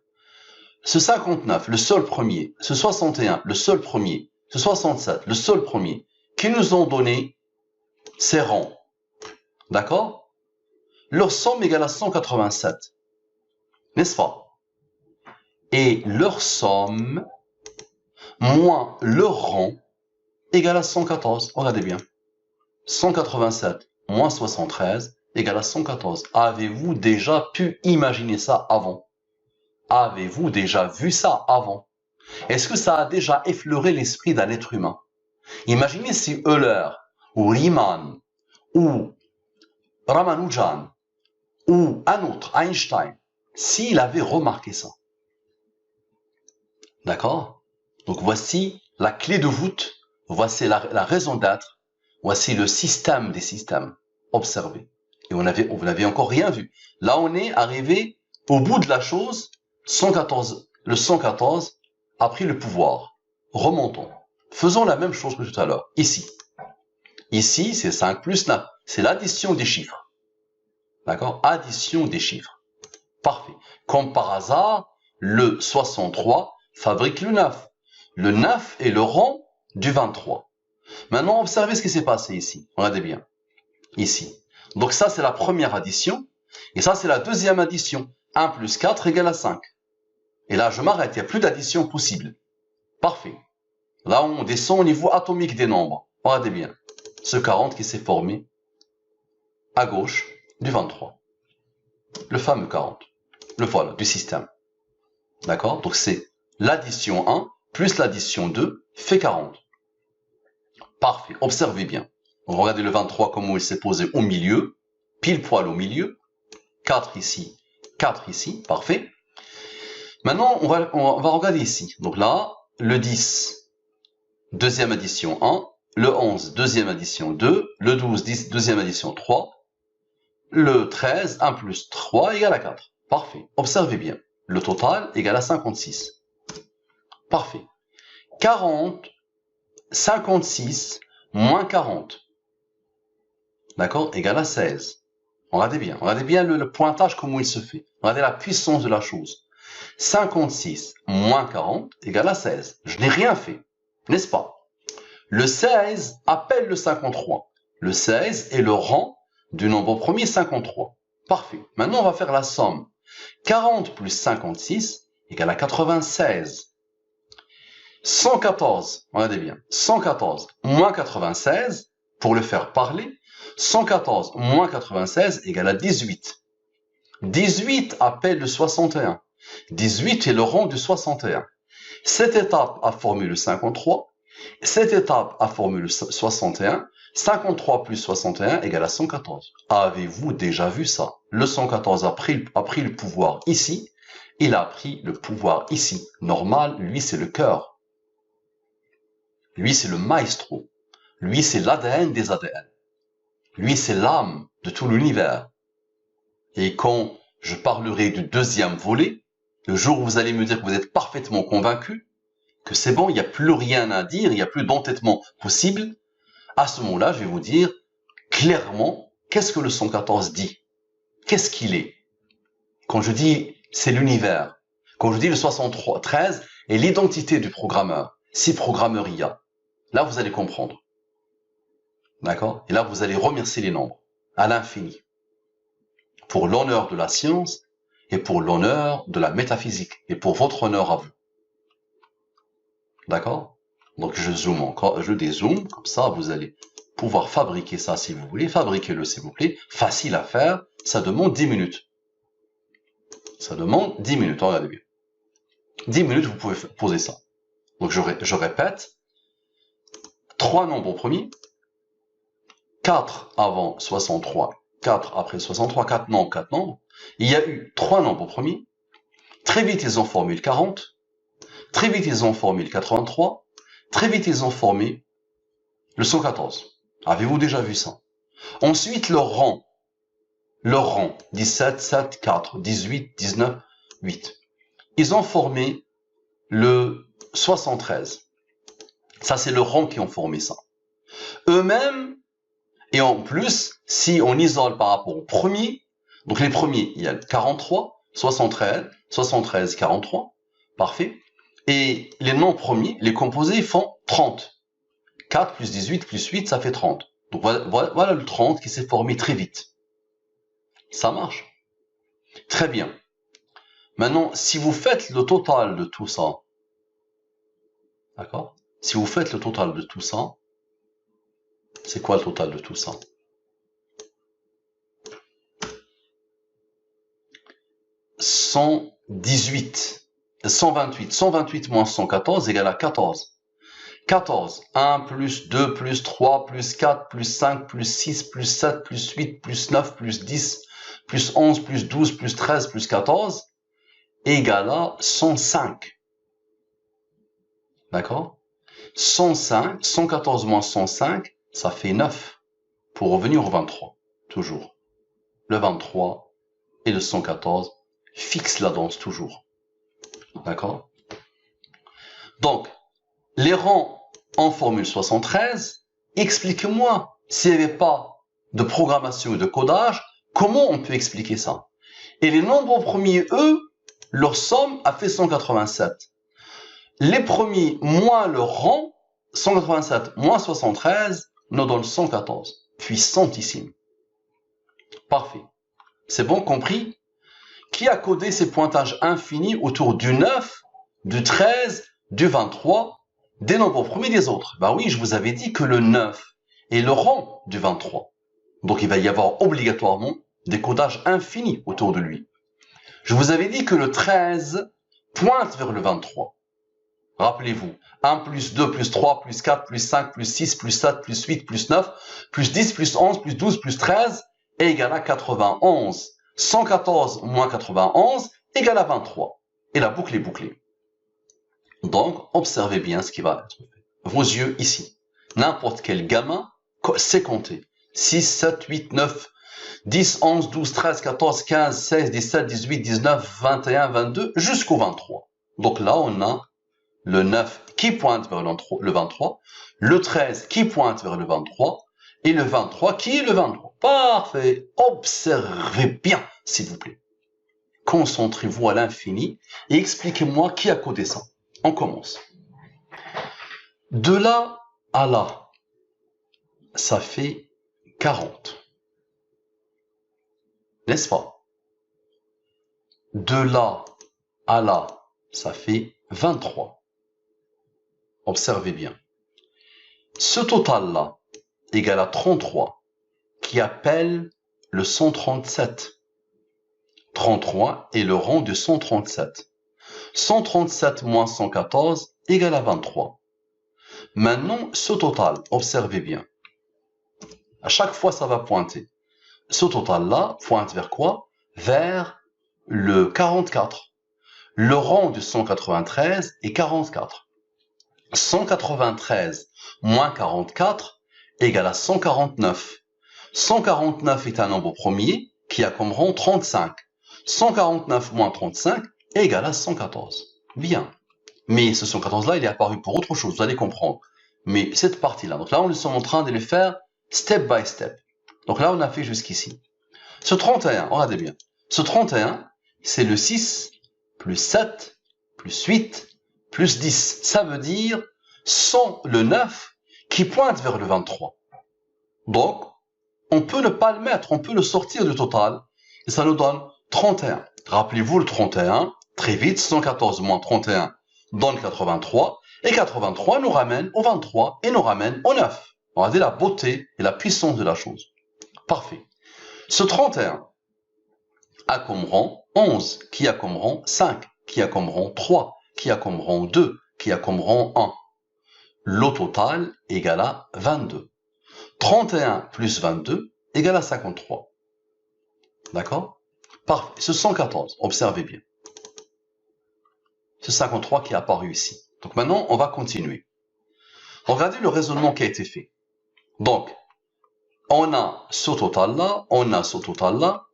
A: Ce 59, le seul premier, ce 61, le seul premier, ce 67, le seul premier, qui nous ont donné ces rangs. D'accord? Leur somme égale à 187. N'est-ce pas? Et leur somme moins leur rang égale à 114. Regardez bien. 187 moins 73 égale à 114. Avez-vous déjà pu imaginer ça avant? Avez-vous déjà vu ça avant? Est-ce que ça a déjà effleuré l'esprit d'un être humain? Imaginez si Euler, ou Riemann, ou Ramanujan, ou un autre, Einstein, s'il avait remarqué ça. D'accord? Donc voici la clé de voûte, voici la raison d'être, voici le système des systèmes. Observez. Et vous n'avez encore rien vu. Là, on est arrivé au bout de la chose, 114, le 114 a pris le pouvoir. Remontons. Faisons la même chose que tout à l'heure. Ici. Ici, c'est 5 plus 9. C'est l'addition des chiffres. D'accord? Addition des chiffres. Parfait. Comme par hasard, le 63 fabrique le 9. Le 9 est le rang du 23. Maintenant, observez ce qui s'est passé ici. Regardez bien. Ici. Donc ça, c'est la première addition. Et ça, c'est la deuxième addition. 1 plus 4 égale à 5. Et là, je m'arrête. Il n'y a plus d'addition possible. Parfait. Là, on descend au niveau atomique des nombres. Regardez bien. Ce 40 qui s'est formé à gauche du 23. Le fameux 40. Le voilà, du système. D'accord? Donc c'est l'addition 1 plus l'addition 2 fait 40. Parfait. Observez bien. Donc, regardez le 23, comment il s'est posé au milieu. Pile poil au milieu. 4 ici, 4 ici. Parfait. Maintenant, on va regarder ici. Donc là, le 10, deuxième addition 1. Le 11, deuxième addition 2. Le 12, deuxième addition 3. Le 13, 1 plus 3 égale à 4. Parfait. Observez bien. Le total égale à 56. Parfait. 40, 56 moins 40. D'accord? Égale à 16. Regardez bien le pointage, comment il se fait. Regardez la puissance de la chose. 56 moins 40 égale à 16. Je n'ai rien fait, n'est-ce pas? Le 16 appelle le 53. Le 16 est le rang du nombre premier 53. Parfait. Maintenant, on va faire la somme. 40 plus 56 égale à 96. 114, regardez bien, 114 moins 96, pour le faire parler, 114 moins 96 égale à 18. 18 appelle le 61. 18 est le rang du 61. Cette étape a formé le 53. Cette étape a formé le 61. 53 plus 61 égale à 114. Avez-vous déjà vu ça? Le 114 a pris le pouvoir ici. Il a pris le pouvoir ici. Normal, lui, c'est le cœur. Lui, c'est le maestro. Lui, c'est l'ADN des ADN. Lui, c'est l'âme de tout l'univers. Et quand je parlerai du deuxième volet, le jour où vous allez me dire que vous êtes parfaitement convaincu, que c'est bon, il n'y a plus rien à dire, il n'y a plus d'entêtement possible, à ce moment-là, je vais vous dire clairement qu'est-ce que le 114 dit. Qu'est-ce qu'il est? Quand je dis c'est l'univers, quand je dis le 73 est l'identité du programmeur, si programmeur il y a, là vous allez comprendre. D'accord? Et là vous allez remercier les nombres à l'infini pour l'honneur de la science et pour l'honneur de la métaphysique et pour votre honneur à vous. D'accord? Donc je zoome encore, je dézoome, comme ça vous allez pouvoir fabriquer ça si vous voulez. Fabriquez-le s'il vous plaît. Facile à faire, ça demande 10 minutes. Ça demande 10 minutes, regardez bien. 10 minutes, vous pouvez poser ça. Donc je répète, 3 nombres premiers, 4 avant 63, 4 après 63, 4 nombres, 4 nombres. Il y a eu 3 nombres premiers. Très vite, ils ont formé le 40. Très vite, ils ont formé le 83. Très vite, ils ont formé le 114. Avez-vous déjà vu ça? Ensuite, leur rang, 17, 7, 4, 18, 19, 8. Ils ont formé le 73. Ça, c'est le rang qui ont formé ça. Eux-mêmes, et en plus, si on isole par rapport aux premiers, donc les premiers, il y a le 43, 73, 73, 43, parfait. Et les non-premiers, les composés font 30. 4 plus 18 plus 8, ça fait 30. Donc voilà le 30 qui s'est formé très vite. Ça marche. Très bien. Maintenant, si vous faites le total de tout ça, d'accord? Si vous faites le total de tout ça, c'est quoi le total de tout ça? 118, 128. 128 moins 114 égale à 14. 14, 1 plus 2 plus 3 plus 4 plus 5 plus 6 plus 7 plus 8 plus 9 plus 10 plus 11 plus 12 plus 13 plus 14 égale à 105. D'accord? 105, 114 moins 105, ça fait 9. Pour revenir au 23, toujours. Le 23 et le 114 fixent la danse toujours. D'accord? Donc, les rangs en formule 73, explique-moi, s'il n'y avait pas de programmation ou de codage, comment on peut expliquer ça? Et les nombres premiers, eux, leur somme a fait 187. Les premiers moins leur rang, 187 moins 73, nous donne 114. Puissantissime. Parfait. C'est bon, compris? Qui a codé ces pointages infinis autour du 9, du 13, du 23, des nombres premiers des autres? Ben oui, je vous avais dit que le 9 est le rang du 23. Donc il va y avoir obligatoirement des codages infinis autour de lui. Je vous avais dit que le 13 pointe vers le 23. Rappelez-vous, 1 plus 2 plus 3 plus 4 plus 5 plus 6 plus 7 plus 8 plus 9 plus 10 plus 11 plus 12 plus 13 est égal à 91. 114 moins 91 égale à 23. Et la boucle est bouclée. Donc, observez bien ce qui va être fait. Vos yeux ici. N'importe quel gamin sait compter. 6, 7, 8, 9, 10, 11, 12, 13, 14, 15, 16, 17, 18, 19, 21, 22, jusqu'au 23. Donc là, on a le 9 qui pointe vers le 23, le 13 qui pointe vers le 23, et le 23 qui est le 23. Parfait. Observez bien, s'il vous plaît. Concentrez-vous à l'infini et expliquez-moi qui a codé ça. On commence. De là à là, ça fait 40. N'est-ce pas? De là à là, ça fait 23. Observez bien. Ce total-là égale à 33, qui appelle le 137. 33 est le rang de 137. 137 moins 114 égale à 23. Maintenant, ce total, observez bien. À chaque fois, ça va pointer. Ce total-là pointe vers quoi? Vers le 44. Le rang de 193 est 44. 193 moins 44 égale à 149. 149 est un nombre premier qui a comme rang 35. 149 moins 35 égale à 114. Bien. Mais ce 114-là, il est apparu pour autre chose, vous allez comprendre. Mais cette partie-là, donc là, on est en train de le faire step by step. Donc là, on a fait jusqu'ici. Ce 31, regardez bien. Ce 31, c'est le 6 plus 7 plus 8 plus 10. Ça veut dire le 9 qui pointe vers le 23. Donc, on peut ne pas le mettre, on peut le sortir du total. Et ça nous donne 31. Rappelez-vous le 31, très vite, 114 moins 31 donne 83. Et 83 nous ramène au 23 et nous ramène au 9. Regardez la beauté et la puissance de la chose. Parfait. Ce 31 a comme rang 11, qui a comme rang 5, qui a comme rang 3, qui a comme rang 2, qui a comme rang 1. Le total égale à 22. 31 plus 22 égale à 53. D'accord? Parfait. Ce 114, observez bien. Ce 53 qui est apparu ici. Donc maintenant, on va continuer. Regardez le raisonnement qui a été fait. Donc, on a ce total-là, on a ce total-là.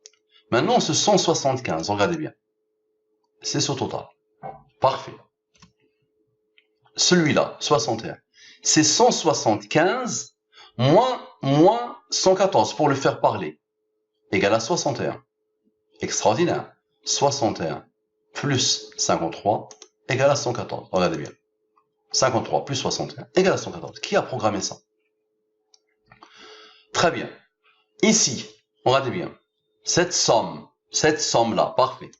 A: Maintenant, ce 175, regardez bien. C'est ce total. Parfait. Celui-là, 61. C'est 175 moins 114 pour le faire parler. Égal à 61. Extraordinaire. 61 plus 53 égale à 114. Regardez bien. 53 plus 61 égale à 114. Qui a programmé ça? Très bien. Ici, regardez bien. Cette somme-là, parfait,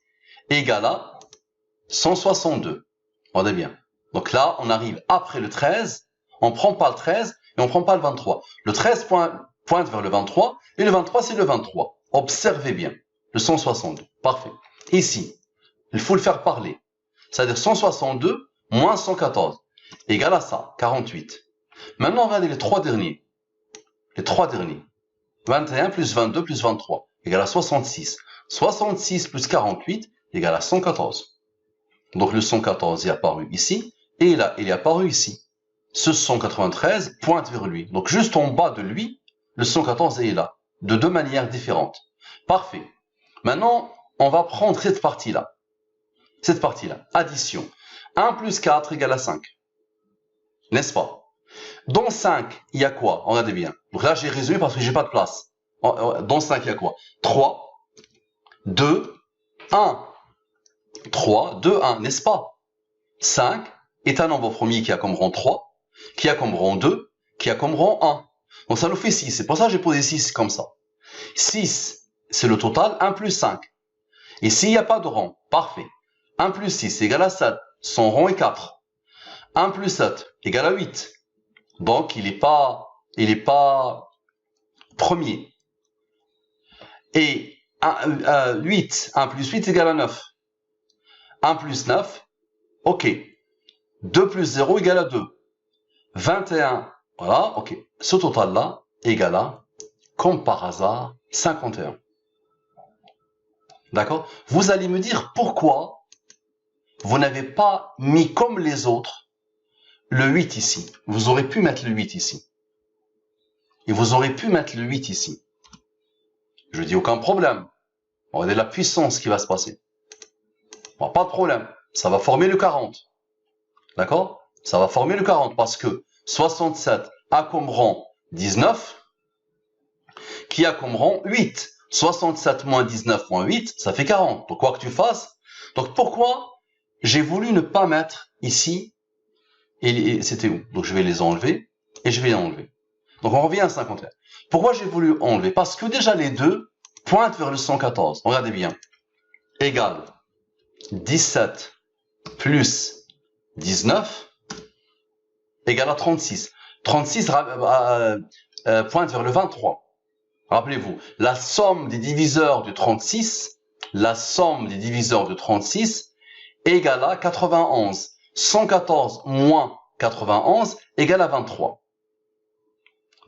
A: égale à 162. Regardez bien. Donc là, on arrive après le 13. On ne prend pas le 13 et on ne prend pas le 23. Le 13 pointe vers le 23 et le 23, c'est le 23. Observez bien. Le 162. Parfait. Ici, il faut le faire parler. C'est-à-dire 162 moins 114 égale à ça, 48. Maintenant, regardez les trois derniers. Les trois derniers. 21 plus 22 plus 23 égale à 66. 66 plus 48 égale à 114. Donc le 114 est apparu ici, et là, il est apparu ici. Ce 193 pointe vers lui. Donc juste en bas de lui, le 114 est là, de deux manières différentes. Parfait. Maintenant, on va prendre cette partie-là. Cette partie-là, addition. 1 plus 4 égale à 5. N'est-ce pas? Dans 5, il y a quoi? Regardez bien. Donc là, j'ai résumé parce que j'ai pas de place. Dans 5, il y a quoi? 3, 2, 1. 3, 2, 1, n'est-ce pas? 5 est un nombre premier qui a comme rang 3, qui a comme rang 2, qui a comme rang 1. Donc ça nous fait 6. C'est pour ça que j'ai posé 6 comme ça. 6, c'est le total, 1 plus 5. Et s'il n'y a pas de rang, parfait. 1 plus 6 égale à 7. Son rang est 4. 1 plus 7 égale à 8. Donc, il n'est pas premier. Et 8, 1 plus 8 égale à 9. 1 plus 9, ok. 2 plus 0 égale à 2. 21, voilà, ok. Ce total-là égale à, comme par hasard, 51. D'accord? Vous allez me dire pourquoi vous n'avez pas mis comme les autres le 8 ici. Vous aurez pu mettre le 8 ici. Et vous aurez pu mettre le 8 ici. Je dis aucun problème. On a de la puissance qui va se passer. Bon, pas de problème. Ça va former le 40. D'accord? Ça va former le 40 parce que 67 a comme rang 19 qui a comme rang 8. 67 moins 19 moins 8, ça fait 40. Donc quoi que tu fasses. Donc pourquoi j'ai voulu ne pas mettre ici et c'était où? Donc je vais les enlever et je vais les enlever. Donc on revient à 51. Pourquoi j'ai voulu enlever? Parce que déjà les deux pointent vers le 114. Regardez bien. Égale 17 plus 19 égale à 36. 36 pointe vers le 23. Rappelez-vous, la somme des diviseurs de 36, égale à 91. 114 moins 91 égale à 23.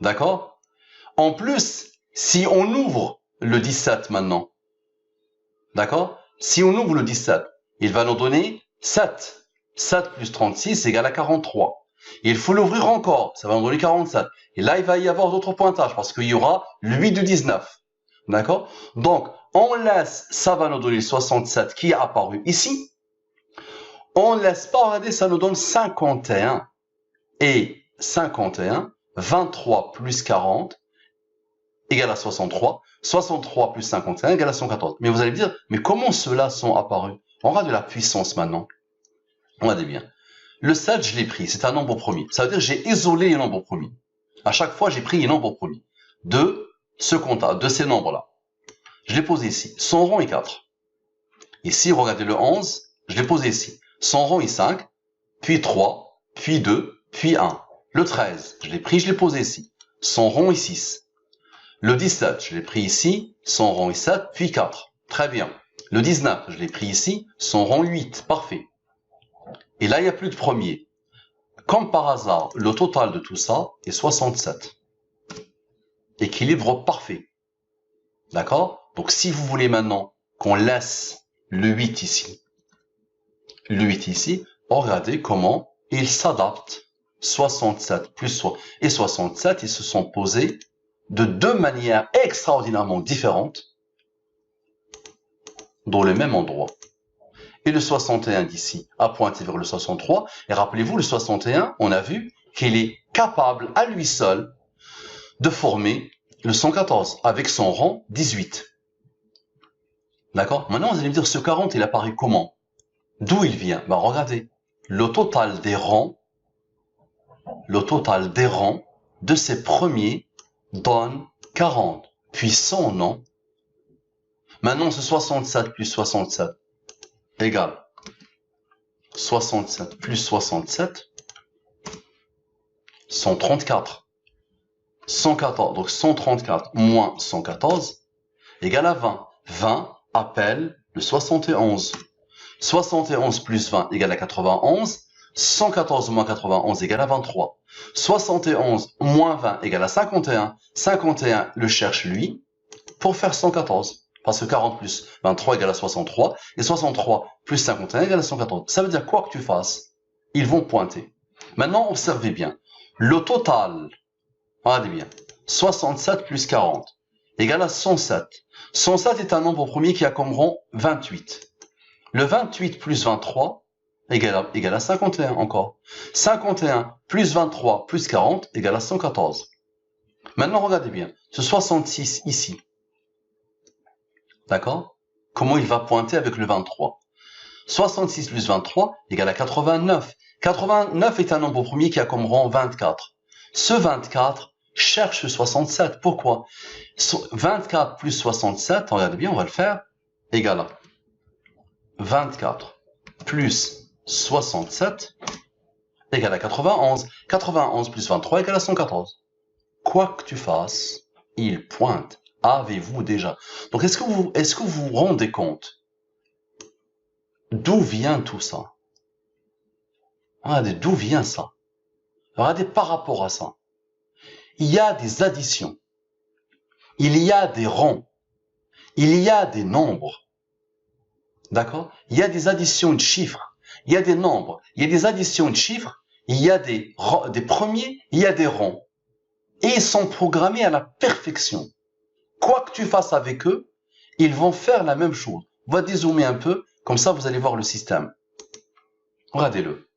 A: D'accord? En plus, si on ouvre le 17 maintenant, d'accord? Si on ouvre le 17, il va nous donner 7. 7 plus 36 égale à 43. Et il faut l'ouvrir encore, ça va nous donner 47. Et là, il va y avoir d'autres pointages parce qu'il y aura le 8 de 19. D'accord? Donc, on laisse, ça va nous donner 67 qui est apparu ici. On ne laisse pas, regardez, ça nous donne 51. Et 51, 23 plus 40 égale à 63. 63 plus 51 égale à 114. Mais vous allez me dire, mais comment ceux-là sont apparus? On aura de la puissance maintenant. Regardez bien. Le 7, je l'ai pris, c'est un nombre premier. Ça veut dire que j'ai isolé les nombres premiers. À chaque fois, j'ai pris les nombres premiers. De ces nombres-là. Je l'ai posé ici. Son rang est 4. Ici, regardez le 11, je l'ai posé ici. Son rang est 5, puis 3, puis 2, puis 1. Le 13, je l'ai pris, je l'ai posé ici. Son rang est 6. Le 17, je l'ai pris ici, son rang est 7, puis 4. Très bien. Le 19, je l'ai pris ici, son rang 8. Parfait. Et là, il n'y a plus de premier. Comme par hasard, le total de tout ça est 67. Équilibre parfait. D'accord? Donc, si vous voulez maintenant qu'on laisse le 8 ici, regardez comment il s'adapte. 67 plus 3 et 67, ils se sont posés de deux manières extraordinairement différentes dans le même endroit. Et le 61 d'ici a pointé vers le 63. Et rappelez-vous, le 61, on a vu qu'il est capable à lui seul de former le 114 avec son rang 18. D'accord? Maintenant, vous allez me dire, ce 40, il apparaît comment? D'où il vient? Ben, regardez. Le total des rangs de ces premiers donne 40. Puis son nom. Maintenant, ce 67 plus 67 égale 67 plus 67, 134. 114, donc 134 moins 114 égale à 20. 20 appelle le 71. 71 plus 20 égale à 91. 114 moins 91 égale à 23. 71 moins 20 égale à 51. 51 le cherche lui pour faire 114. Parce que 40 plus 23 égale à 63. Et 63 plus 51 égale à 114. Ça veut dire quoi que tu fasses, ils vont pointer. Maintenant, observez bien. Le total, regardez bien, 67 plus 40 égale à 107. 107 est un nombre premier qui a comme rang 28. Le 28 plus 23 égale à 51 encore. 51 plus 23 plus 40 égale à 114. Maintenant, regardez bien. Ce 66 ici. D'accord? Comment il va pointer avec le 23? 66 plus 23 égale à 89. 89 est un nombre premier qui a comme rang 24. Ce 24 cherche 67. Pourquoi? 24 plus 67, regardez bien, on va le faire, égale à 24 plus 67 égale à 91. 91 plus 23 égale à 114. Quoi que tu fasses, il pointe. Avez-vous déjà? Donc, est-ce que vous vous rendez compte d'où vient tout ça? Regardez, d'où vient ça? Regardez par rapport à ça. Il y a des additions. Il y a des rangs. Il y a des nombres. D'accord? Il y a des additions de chiffres. Il y a des nombres. Il y a des additions de chiffres. Il y a des premiers. Il y a des rangs. Et ils sont programmés à la perfection. Quoi que tu fasses avec eux, ils vont faire la même chose. On va dézoomer un peu. Comme ça, vous allez voir le système. Regardez-le.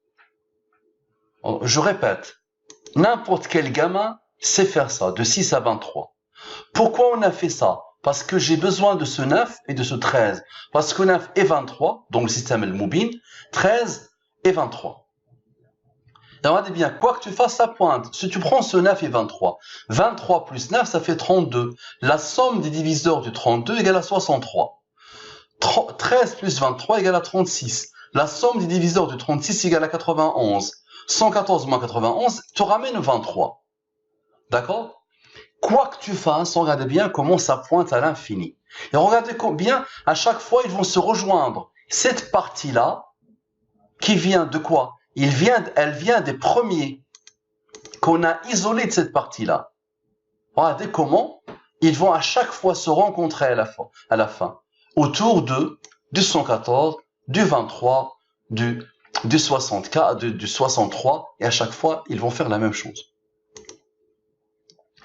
A: Je répète. N'importe quel gamin sait faire ça, de 6 à 23. Pourquoi on a fait ça? Parce que j'ai besoin de ce 9 et de ce 13. Parce que 9 et 23, donc le système est le Moubin, 13 et 23. Et regardez bien, quoi que tu fasses, ça pointe. Si tu prends ce 9 et 23, 23 plus 9, ça fait 32. La somme des diviseurs du 32 égale à 63. 13 plus 23 égale à 36. La somme des diviseurs du 36 égale à 91. 114 moins 91 te ramène 23. D'accord? Quoi que tu fasses, regardez bien comment ça pointe à l'infini. Et regardez bien, à chaque fois, ils vont se rejoindre. Cette partie-là, qui vient de quoi? Elle vient des premiers qu'on a isolés de cette partie-là. Regardez comment ils vont à chaque fois se rencontrer à la fin autour du 114, du 23, du 64, du 63, et à chaque fois, ils vont faire la même chose.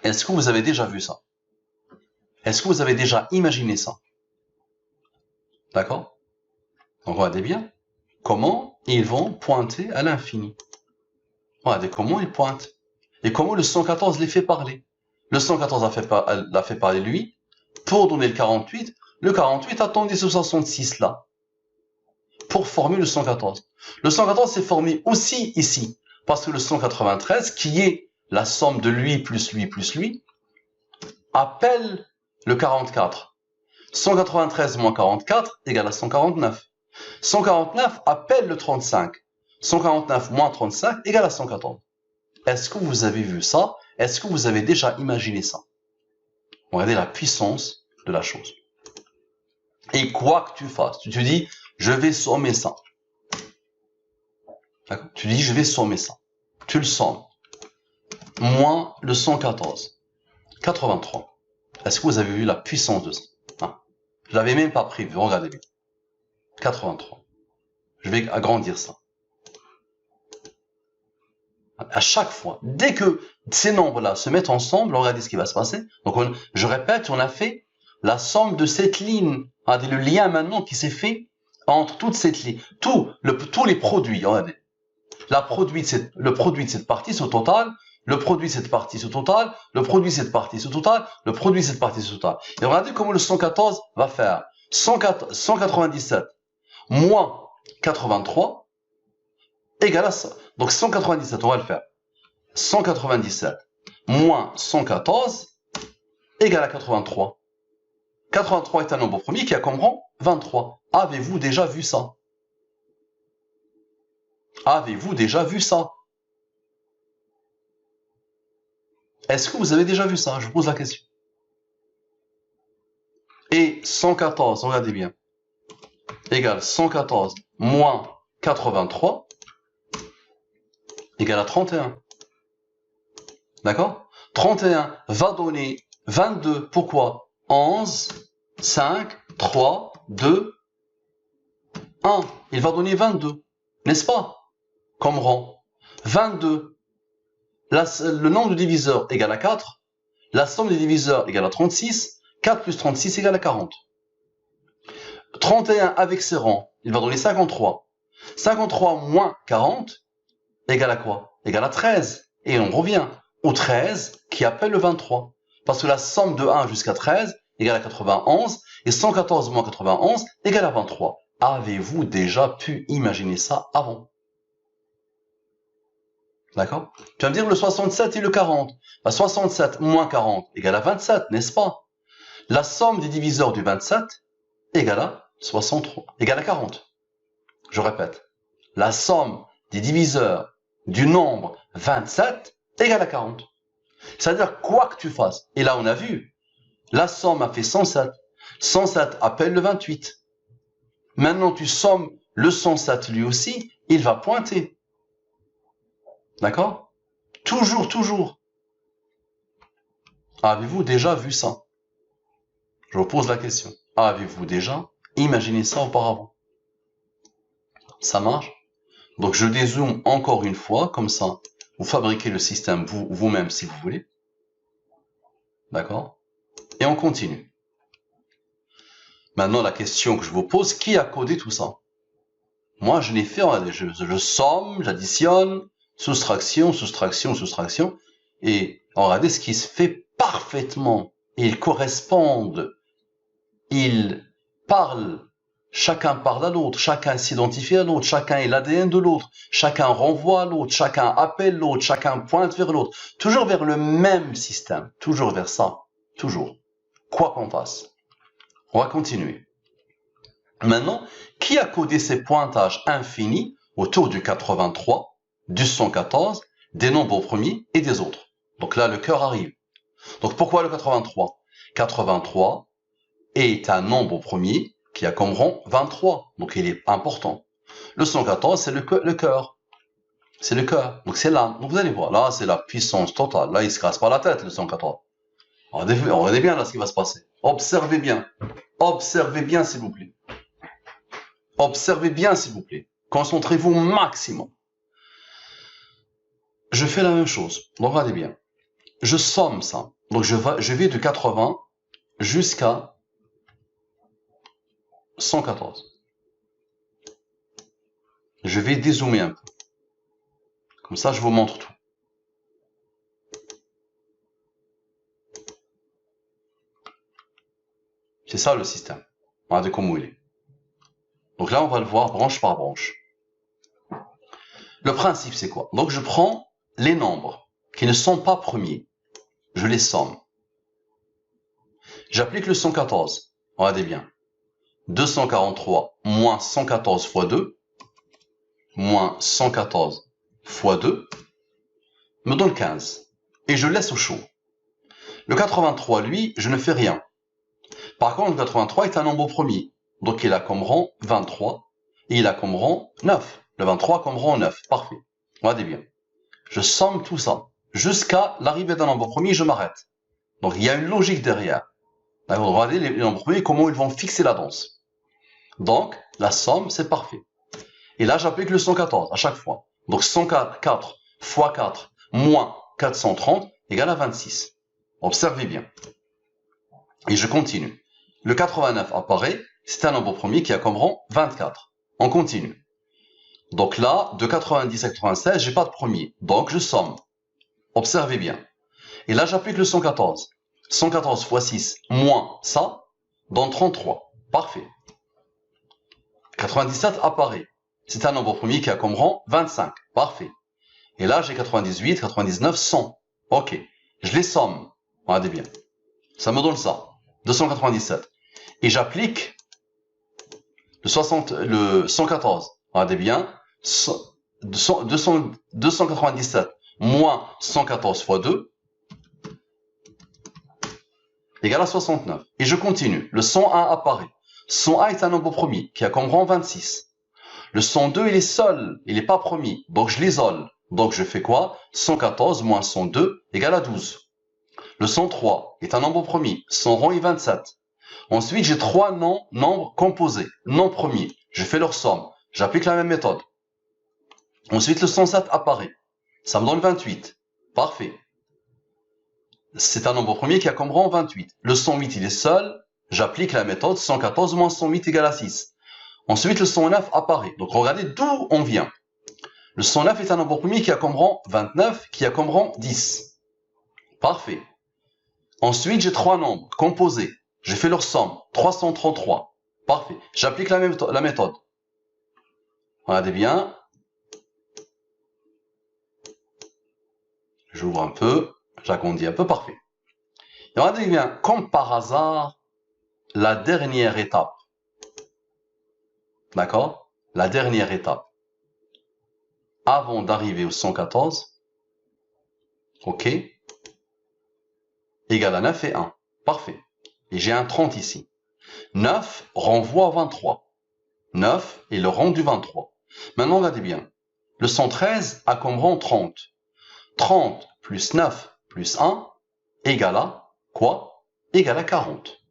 A: Est-ce que vous avez déjà vu ça? Est-ce que vous avez déjà imaginé ça? D'accord? Donc, regardez bien comment ils vont pointer à l'infini. Regardez comment ils pointent. Et comment le 114 les fait parler. Le 114 l'a fait parler lui, pour donner le 48. Le 48 attendait ce 66 là, pour former le 114. Le 114 s'est formé aussi ici, parce que le 193, qui est la somme de lui plus lui plus lui, appelle le 44. 193 moins 44 égale à 149. 149 appelle le 35. 149 moins 35 égale à 114. Est-ce que vous avez vu ça? Est-ce que vous avez déjà imaginé ça? Regardez la puissance de la chose. Et quoi que tu fasses, tu te dis, je vais sommer ça. Tu dis, je vais sommer ça. Tu le sommes. Moins le 114. 83. Est-ce que vous avez vu la puissance de ça? Je l'avais même pas prévu, regardez bien. 83. Je vais agrandir ça. À chaque fois, dès que ces nombres-là se mettent ensemble, regardez ce qui va se passer. Donc, je répète, on a fait la somme de cette ligne. Regardez le lien maintenant qui s'est fait entre toutes cette ligne. Tous les produits, regardez. Le produit de cette partie, c'est au total. Le produit de cette partie, c'est au total. Le produit de cette partie, c'est au total. Le produit de cette partie, c'est au total. Et regardez comment le 114 va faire. 197 moins 83 égale à ça. Donc 197, on va le faire. 197 moins 114 égale à 83. 83 est un nombre premier qui a comme rang 23. Avez-vous déjà vu ça? Avez-vous déjà vu ça? Est-ce que vous avez déjà vu ça? Je vous pose la question. Et 114, regardez bien, égale 114 moins 83 égale à 31. D'accord? 31 va donner 22. Pourquoi? 11, 5, 3, 2, 1. Il va donner 22. N'est-ce pas? Comme rang. 22. Le nombre de diviseurs égale à 4. La somme des diviseurs égale à 36. 4 plus 36 égale à 40. 31 avec ses rangs, il va donner 53. 53 moins 40 égale à quoi? Égale à 13. Et on revient au 13 qui appelle le 23. Parce que la somme de 1 jusqu'à 13 égale à 91 et 114 moins 91 égale à 23. Avez-vous déjà pu imaginer ça avant? D'accord? Tu vas me dire le 67 et le 40. 67 moins 40 égale à 27, n'est-ce pas? La somme des diviseurs du 27 égale à 63, égale à 40. Je répète, la somme des diviseurs du nombre 27 égale à 40. C'est-à-dire quoi que tu fasses. Et là, on a vu, la somme a fait 107. 107 appelle le 28. Maintenant, tu sommes le 107 lui aussi, il va pointer. D'accord? Toujours, toujours. Avez-vous déjà vu ça? Je vous pose la question. Avez-vous déjà imaginé ça auparavant? Ça marche? Donc, je dézoome encore une fois, comme ça, vous fabriquez le système vous-même si vous voulez. D'accord? Et on continue. Maintenant, la question que je vous pose, qui a codé tout ça? Moi, je l'ai fait, je somme, j'additionne, soustraction, soustraction, soustraction. Et regardez ce qui se fait parfaitement. Ils correspondent. Ils parlent. Chacun parle à l'autre. Chacun s'identifie à l'autre. Chacun est l'ADN de l'autre. Chacun renvoie à l'autre. Chacun appelle l'autre. Chacun pointe vers l'autre. Toujours vers le même système. Toujours vers ça. Toujours. Quoi qu'on fasse. On va continuer. Maintenant, qui a codé ces pointages infinis autour du 83, du 114, des nombres premiers et des autres? Donc là, le cœur arrive. Donc pourquoi le 83? 83 est un nombre premier qui a comme rang 23. Donc il est important. Le 114, c'est le cœur. C'est le cœur. Donc c'est l'âme. Donc vous allez voir, là, c'est la puissance totale. Là, il se casse pas la tête, le 114. Regardez bien là ce qui va se passer. Observez bien. Observez bien, s'il vous plaît. Observez bien, s'il vous plaît. Concentrez-vous au maximum. Je fais la même chose. Donc, regardez bien. Je somme ça. Donc, je vais de 80 jusqu'à 114. Je vais dézoomer un peu. Comme ça, je vous montre tout. C'est ça le système. Regardez comment il est. Donc là, on va le voir branche par branche. Le principe, c'est quoi? Donc, je prends les nombres qui ne sont pas premiers. Je les somme. J'applique le 114. Regardez bien. 243 moins 114 fois 2, moins 114 fois 2, me donne 15. Et je laisse au chaud. Le 83, lui, je ne fais rien. Par contre, le 83 est un nombre premier. Donc, il a comme rang 23. Et il a comme rang 9. Le 23 comme rang 9. Parfait. Regardez bien. Je somme tout ça. Jusqu'à l'arrivée d'un nombre premier, je m'arrête. Donc, il y a une logique derrière. D'accord? Regardez les nombres premiers, comment ils vont fixer la danse. Donc, la somme, c'est parfait. Et là, j'applique le 114 à chaque fois. Donc, 104 fois 4 moins 430 égale à 26. Observez bien. Et je continue. Le 89 apparaît, c'est un nombre premier qui a comme rang 24. On continue. Donc là, de 90 à 96, j'ai pas de premier. Donc, je somme. Observez bien. Et là, j'applique le 114. 114 fois 6 moins ça donne 33. Parfait. 97 apparaît. C'est un nombre premier qui a comme rang 25. Parfait. Et là, j'ai 98, 99, 100. Ok. Je les somme. Regardez bien. Ça me donne ça. 297. Et j'applique le 114. Regardez bien. 297 moins 114 fois 2 égale à 69. Et je continue. Le 101 apparaît. 101 est un nombre premier qui a comme rang 26. Le 102, il est seul. Il n'est pas premier. Donc, je l'isole. Donc, je fais quoi? 114 moins 102 égale à 12. Le 103 est un nombre premier. Son rang est 27. Ensuite, j'ai trois nombres composés. Non premiers. Je fais leur somme. J'applique la même méthode. Ensuite, le 107 apparaît. Ça me donne 28. Parfait. C'est un nombre premier qui a comme rang 28. Le 108, il est seul. J'applique la méthode 114 moins 108 égale à 6. Ensuite, le 109 apparaît. Donc, regardez d'où on vient. Le 109 est un nombre premier qui a comme rang 29, qui a comme rang 10. Parfait. Ensuite, j'ai trois nombres composés. J'ai fait leur somme. 333. Parfait. J'applique la méthode. Regardez bien. J'ouvre un peu. J'agrandis un peu. Parfait. Et regardez bien. Comme par hasard, la dernière étape. D'accord? La dernière étape. Avant d'arriver au 114. OK. Égale à 9 et 1. Parfait. Et j'ai un 30 ici. 9 renvoie à 23. 9 est le rang du 23. Maintenant, regardez bien. Le 113 a comme rang 30. 30 plus 9 plus 1 égale à quoi? Égale à 40.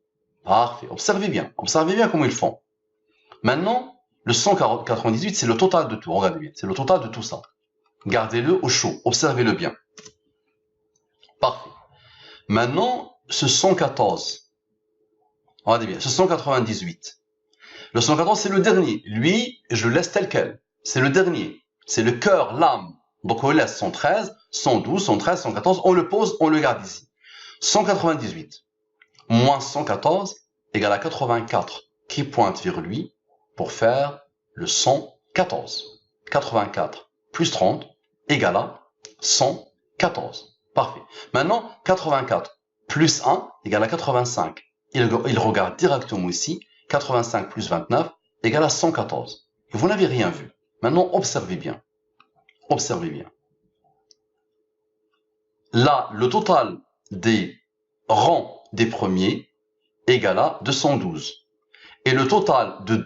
A: Parfait. Observez bien. Observez bien comment ils font. Maintenant, le 198, c'est le total de tout. Regardez bien. C'est le total de tout ça. Gardez-le au chaud. Observez-le bien. Parfait. Maintenant, ce 114. Regardez bien. Ce 198. Le 114, c'est le dernier. Lui, je le laisse tel quel. C'est le dernier. C'est le cœur, l'âme. Donc, on laisse 113, 112, 113, 114. On le pose, on le garde ici. 198 moins 114 égale à 84 qui pointe vers lui pour faire le 114. 84 plus 30 égale à 114. Parfait. Maintenant, 84 plus 1 égale à 85. Il regarde directement ici. 85 plus 29 égale à 114. Et vous n'avez rien vu. Maintenant, observez bien. Observez bien. Là, le total des rangs des premiers égale à 212. Et le total du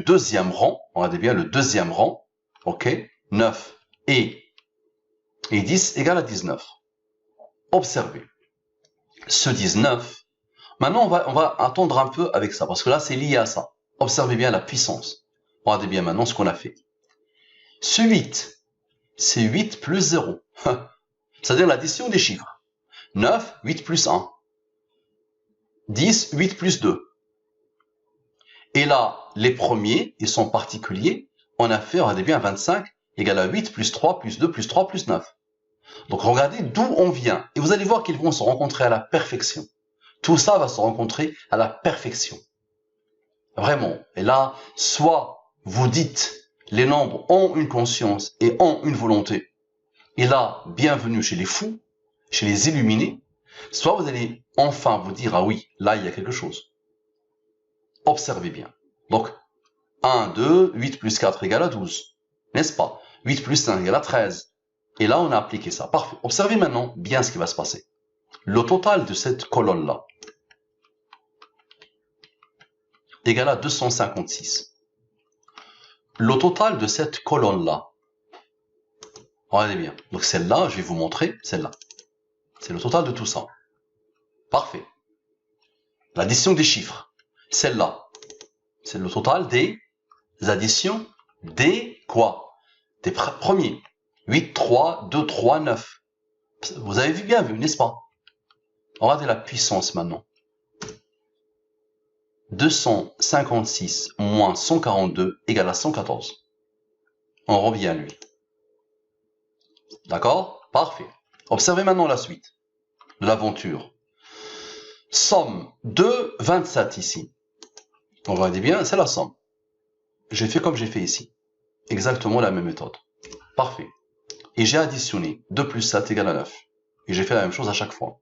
A: deuxième rang, regardez bien le deuxième rang, ok, 9 et 10 égale à 19. Observez. Ce 19, maintenant on va attendre un peu avec ça, parce que là c'est lié à ça. Observez bien la puissance. Regardez bien maintenant ce qu'on a fait. Ce 8, c'est 8 plus 0. C'est-à-dire l'addition des chiffres. 9, 8 plus 1. 10, 8 plus 2. Et là, les premiers, ils sont particuliers. On a fait, regardez bien, 25 égale à 8 plus 3 plus 2 plus 3 plus 9. Donc regardez d'où on vient. Et vous allez voir qu'ils vont se rencontrer à la perfection. Tout ça va se rencontrer à la perfection. Vraiment. Et là, soit vous dites, les nombres ont une conscience et ont une volonté. Et là, bienvenue chez les fous, chez les illuminés. Soit vous allez enfin vous dire, ah oui, là, il y a quelque chose. Observez bien. Donc, 1, 2, 8 plus 4 égale à 12. N'est-ce pas? 8 plus 5 égale à 13. Et là, on a appliqué ça. Parfait. Observez maintenant bien ce qui va se passer. Le total de cette colonne-là égale à 256. Le total de cette colonne-là, regardez bien. Donc celle-là, je vais vous montrer, celle-là. C'est le total de tout ça. Parfait. L'addition des chiffres. Celle-là, c'est le total des additions des quoi? Des premiers. 8, 3, 2, 3, 9. Vous avez bien vu, n'est-ce pas? Regardez la puissance maintenant. 256 moins 142 égale à 114. On revient à lui. D'accord? Parfait. Observez maintenant la suite de l'aventure. Somme de 27 ici. Donc regardez bien, c'est la somme. J'ai fait comme j'ai fait ici. Exactement la même méthode. Parfait. Et j'ai additionné 2 plus 7 égale à 9. Et j'ai fait la même chose à chaque fois.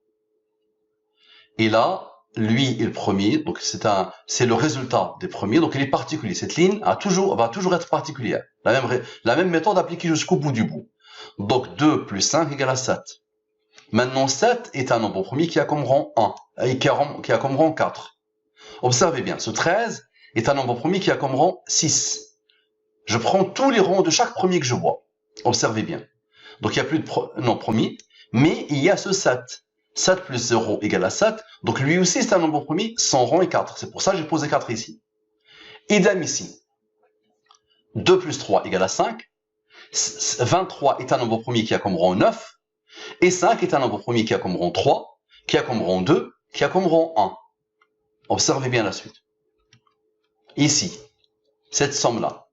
A: Et là, lui est le premier, donc c'est le résultat des premiers, donc il est particulier. Cette ligne va toujours être particulière. La même méthode appliquée jusqu'au bout du bout. Donc 2 plus 5 égale à 7. Maintenant 7 est un nombre premier qui a comme rang 1, et qui a comme rang 4. Observez bien, ce 13 est un nombre premier qui a comme rang 6. Je prends tous les rangs de chaque premier que je vois. Observez bien. Donc il n'y a plus de nom premier, mais il y a ce 7. 7 plus 0 égale à 7. Donc lui aussi, c'est un nombre premier, son rang est 4. C'est pour ça que j'ai posé 4 ici. Idem ici. 2 plus 3 égale à 5. 23 est un nombre premier qui a comme rang 9. Et 5 est un nombre premier qui a comme rang 3, qui a comme rang 2, qui a comme rang 1. Observez bien la suite. Ici, cette somme-là.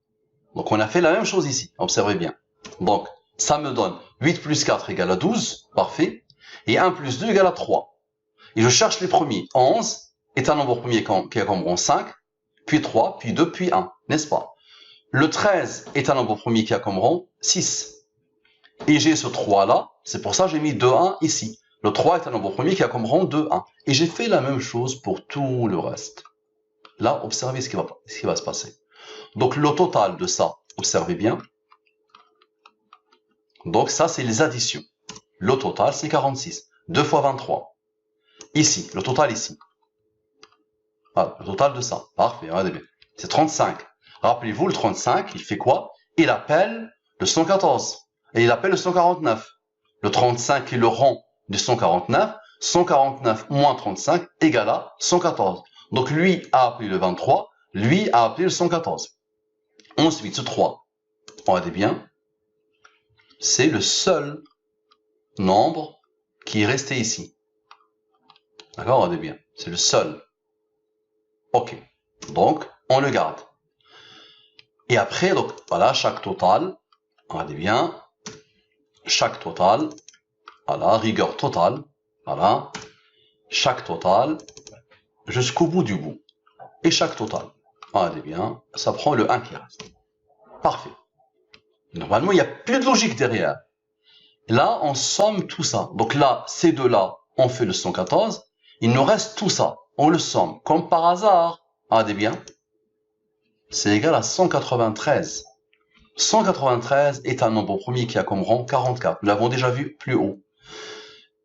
A: Donc, on a fait la même chose ici. Observez bien. Donc, ça me donne 8 plus 4 égale à 12. Parfait. Et 1 plus 2 égale à 3. Et je cherche les premiers. 11 est un nombre premier qui a comme rang 5, puis 3, puis 2, puis 1. N'est-ce pas? Le 13 est un nombre premier qui a comme rang 6. Et j'ai ce 3-là. C'est pour ça que j'ai mis 2, 1 ici. Le 3 est un nombre premier qui a comme rang 2, 1. Et j'ai fait la même chose pour tout le reste. Là, observez ce qui va se passer. Donc, le total de ça, observez bien. Donc, ça, c'est les additions. Le total, c'est 46. 2 fois 23. Ici, le total ici. Voilà, le total de ça. Parfait, regardez bien. C'est 35. Rappelez-vous, le 35, il fait quoi? Il appelle le 114. Et il appelle le 149. Le 35 est le rang du 149. 149 moins 35 égale à 114. Donc, lui a appelé le 23. Lui a appelé le 114. Ensuite, ce 3, regardez bien, c'est le seul nombre qui est resté ici. D'accord, regardez bien, c'est le seul. Ok, donc on le garde. Et après, donc voilà, chaque total, regardez bien, chaque total, voilà, rigueur totale, voilà, chaque total, jusqu'au bout du bout. Et chaque total, regardez bien, ça prend le 1 qui reste. Parfait. Normalement, il n'y a plus de logique derrière. Là, on somme tout ça. Donc là, ces deux-là, on fait le 114. Il nous reste tout ça. On le somme. Comme par hasard. Regardez bien. C'est égal à 193. 193 est un nombre premier qui a comme rang 44. Nous l'avons déjà vu plus haut.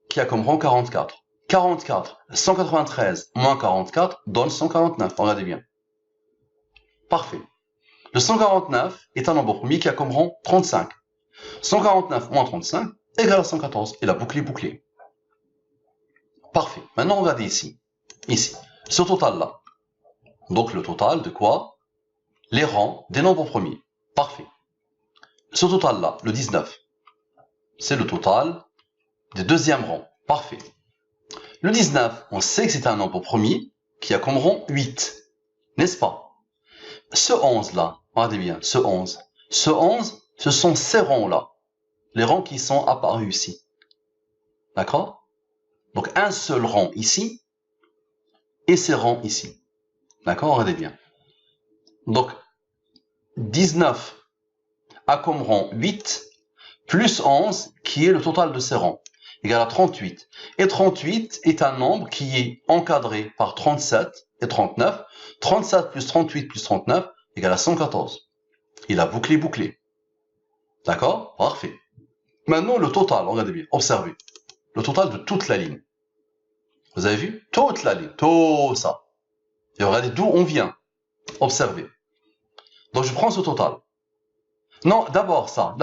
A: Qui a comme rang 44. 44, 193 moins 44 donne 149. Regardez bien. Parfait. Le 149 est un nombre premier qui a comme rang 35. 149 moins 35 égale à 114. Et la boucle est bouclée. Parfait. Maintenant, regardez ici. Ici. Ce total-là. Donc, le total de quoi? Les rangs des nombres premiers. Parfait. Ce total-là, le 19, c'est le total des deuxièmes rangs. Parfait. Le 19, on sait que c'est un nombre premier qui a comme rang 8. N'est-ce pas? Ce 11-là, regardez bien, ce 11. Ce 11, ce sont ces rangs-là. Les rangs qui sont apparus ici. D'accord? Donc, un seul rang ici et ces rangs ici. D'accord? Regardez bien. Donc, 19 a comme rang 8 plus 11 qui est le total de ces rangs égale à 38. Et 38 est un nombre qui est encadré par 37 et 39. 37 plus 38 plus 39 égale à 114. Et la boucle est bouclée. D'accord? Parfait. Maintenant, le total, regardez bien, observez. Le total de toute la ligne. Vous avez vu? Toute la ligne, tout ça. Et regardez d'où on vient. Observez. Donc, je prends ce total. Non, d'abord ça.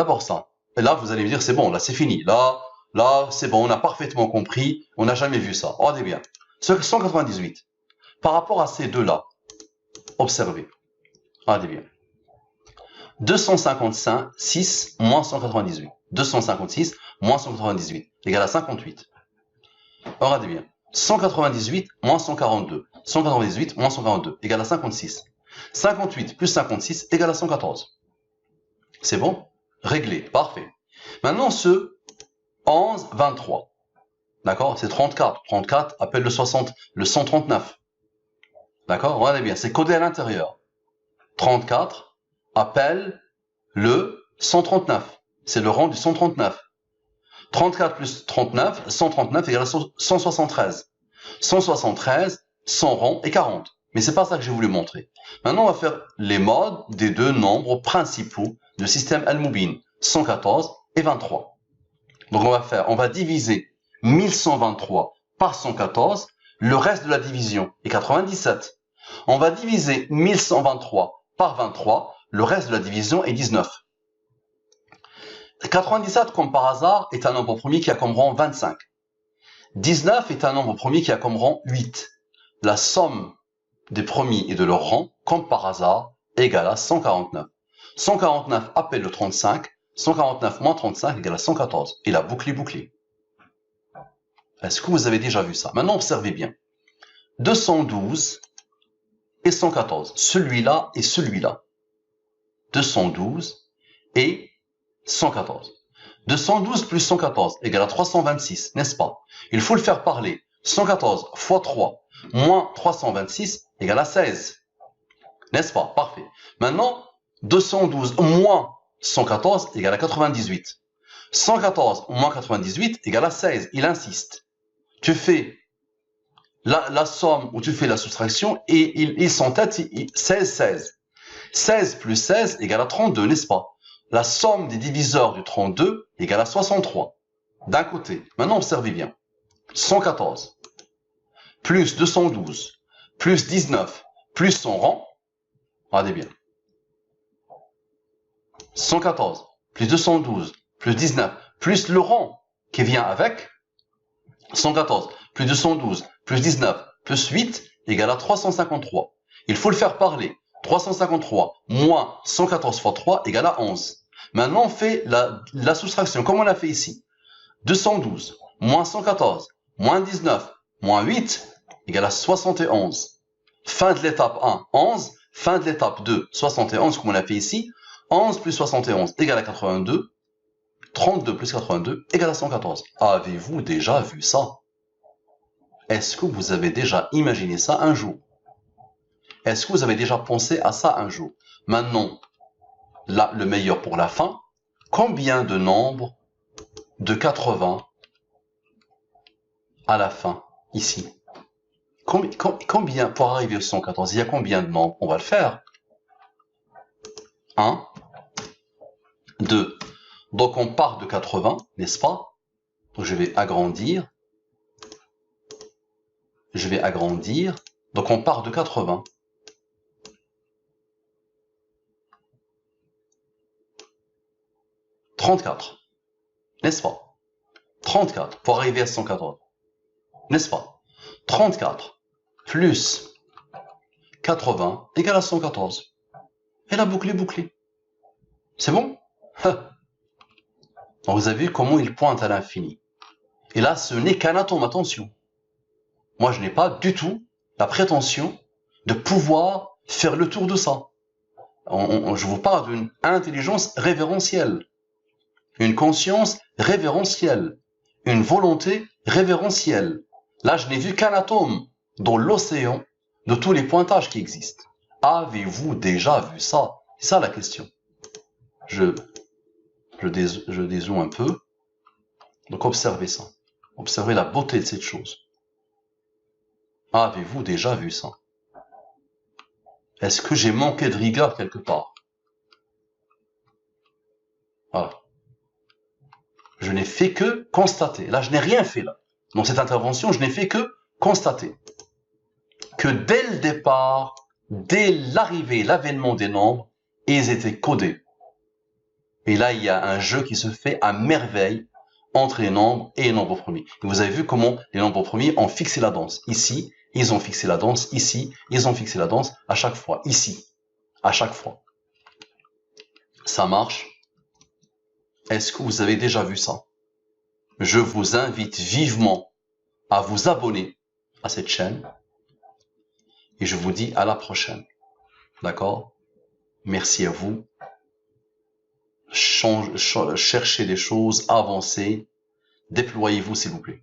A: Et là, vous allez me dire, c'est bon, là, c'est fini. Là, c'est bon, on a parfaitement compris. On n'a jamais vu ça. Regardez bien. Ce 198, par rapport à ces deux-là, observez. Regardez bien. 255, 6 moins 198. 256 moins 198 égale à 58. Regardez bien. 198 moins 142. 198 moins 142 égale à 56. 58 plus 56 égale à 114. C'est bon? Réglé. Parfait. Maintenant, ce 11, 23. D'accord? C'est 34. 34 appelle le 139. D'accord? Regardez bien. C'est codé à l'intérieur. 34 appelle le 139. C'est le rang du 139. 34 plus 39, 139 égale à 173. 173, 100 rangs et 40. Mais c'est pas ça que j'ai voulu montrer. Maintenant, on va faire les modes des deux nombres principaux du système Al-Mubin, 114 et 23. Donc, on va diviser 1123 par 114. Le reste de la division est 97. On va diviser 1123 par 23. Le reste de la division est 19. 97, comme par hasard, est un nombre premier qui a comme rang 25. 19 est un nombre premier qui a comme rang 8. La somme des premiers et de leur rang, comme par hasard, est égale à 149. 149 appelle le 35. 149 moins 35 égale à 114. Et la boucle est bouclée. Est-ce que vous avez déjà vu ça? Maintenant, observez bien. 212 et 114. Celui-là et celui-là. 212 et 114. 212 plus 114 égale à 326, n'est-ce pas? Il faut le faire parler. 114 fois 3 moins 326 égale à 16. N'est-ce pas? Parfait. Maintenant, 212 moins 114 égale à 98. 114 moins 98 égale à 16. Il insiste. Tu fais la somme ou tu fais la soustraction et ils sont 16, 16. 16 plus 16 égale à 32, n'est-ce pas? La somme des diviseurs du 32 égale à 63. D'un côté. Maintenant, observez bien. 114 plus 212 plus 19 plus son rang. Regardez bien. 114 plus 212 plus 19 plus le rang qui vient avec. 114 plus 212 plus 19 plus 8 égale à 353. Il faut le faire parler. 353 moins 114 fois 3 égale à 11. Maintenant, on fait la soustraction comme on l'a fait ici. 212 moins 114 moins 19 moins 8 égale à 71. Fin de l'étape 1, 11. Fin de l'étape 2, 71 comme on l'a fait ici. 11 plus 71 égale à 82. 32 plus 82 égale à 114. Avez-vous déjà vu ça? Est-ce que vous avez déjà imaginé ça un jour? Est-ce que vous avez déjà pensé à ça un jour? Maintenant, là, le meilleur pour la fin. Combien de nombres de 80 à la fin, ici? Combien, pour arriver au 114, il y a combien de nombres? On va le faire. 1, 2. Donc on part de 80, n'est-ce pas? Donc je vais agrandir. Je vais agrandir. Donc on part de 80. 34. N'est-ce pas? 34 pour arriver à 114. N'est-ce pas? 34 plus 80 égale à 114. Et la boucle est bouclée. C'est bon? Donc vous avez vu comment il pointe à l'infini. Et là, ce n'est qu'un atome, attention. Moi, je n'ai pas du tout la prétention de pouvoir faire le tour de ça. Je vous parle d'une intelligence révérentielle, une conscience révérentielle, une volonté révérentielle. Là, je n'ai vu qu'un atome dans l'océan de tous les pointages qui existent. Avez-vous déjà vu ça? C'est ça la question. Je dézoome un peu. Donc observez ça. Observez la beauté de cette chose. Avez-vous déjà vu ça? Est-ce que j'ai manqué de rigueur quelque part? Voilà. Je n'ai fait que constater. Là, je n'ai rien fait là. Dans cette intervention, je n'ai fait que constater que dès le départ, dès l'arrivée, l'avènement des nombres, ils étaient codés. Et là, il y a un jeu qui se fait à merveille entre les nombres et les nombres premiers. Et vous avez vu comment les nombres premiers ont fixé la danse. Ici, ils ont fixé la danse. Ici, ils ont fixé la danse à chaque fois. Ici, à chaque fois. Ça marche. Est-ce que vous avez déjà vu ça? Je vous invite vivement à vous abonner à cette chaîne. Et je vous dis à la prochaine. D'accord? Merci à vous. Cherchez des choses, avancez. Déployez-vous, s'il vous plaît.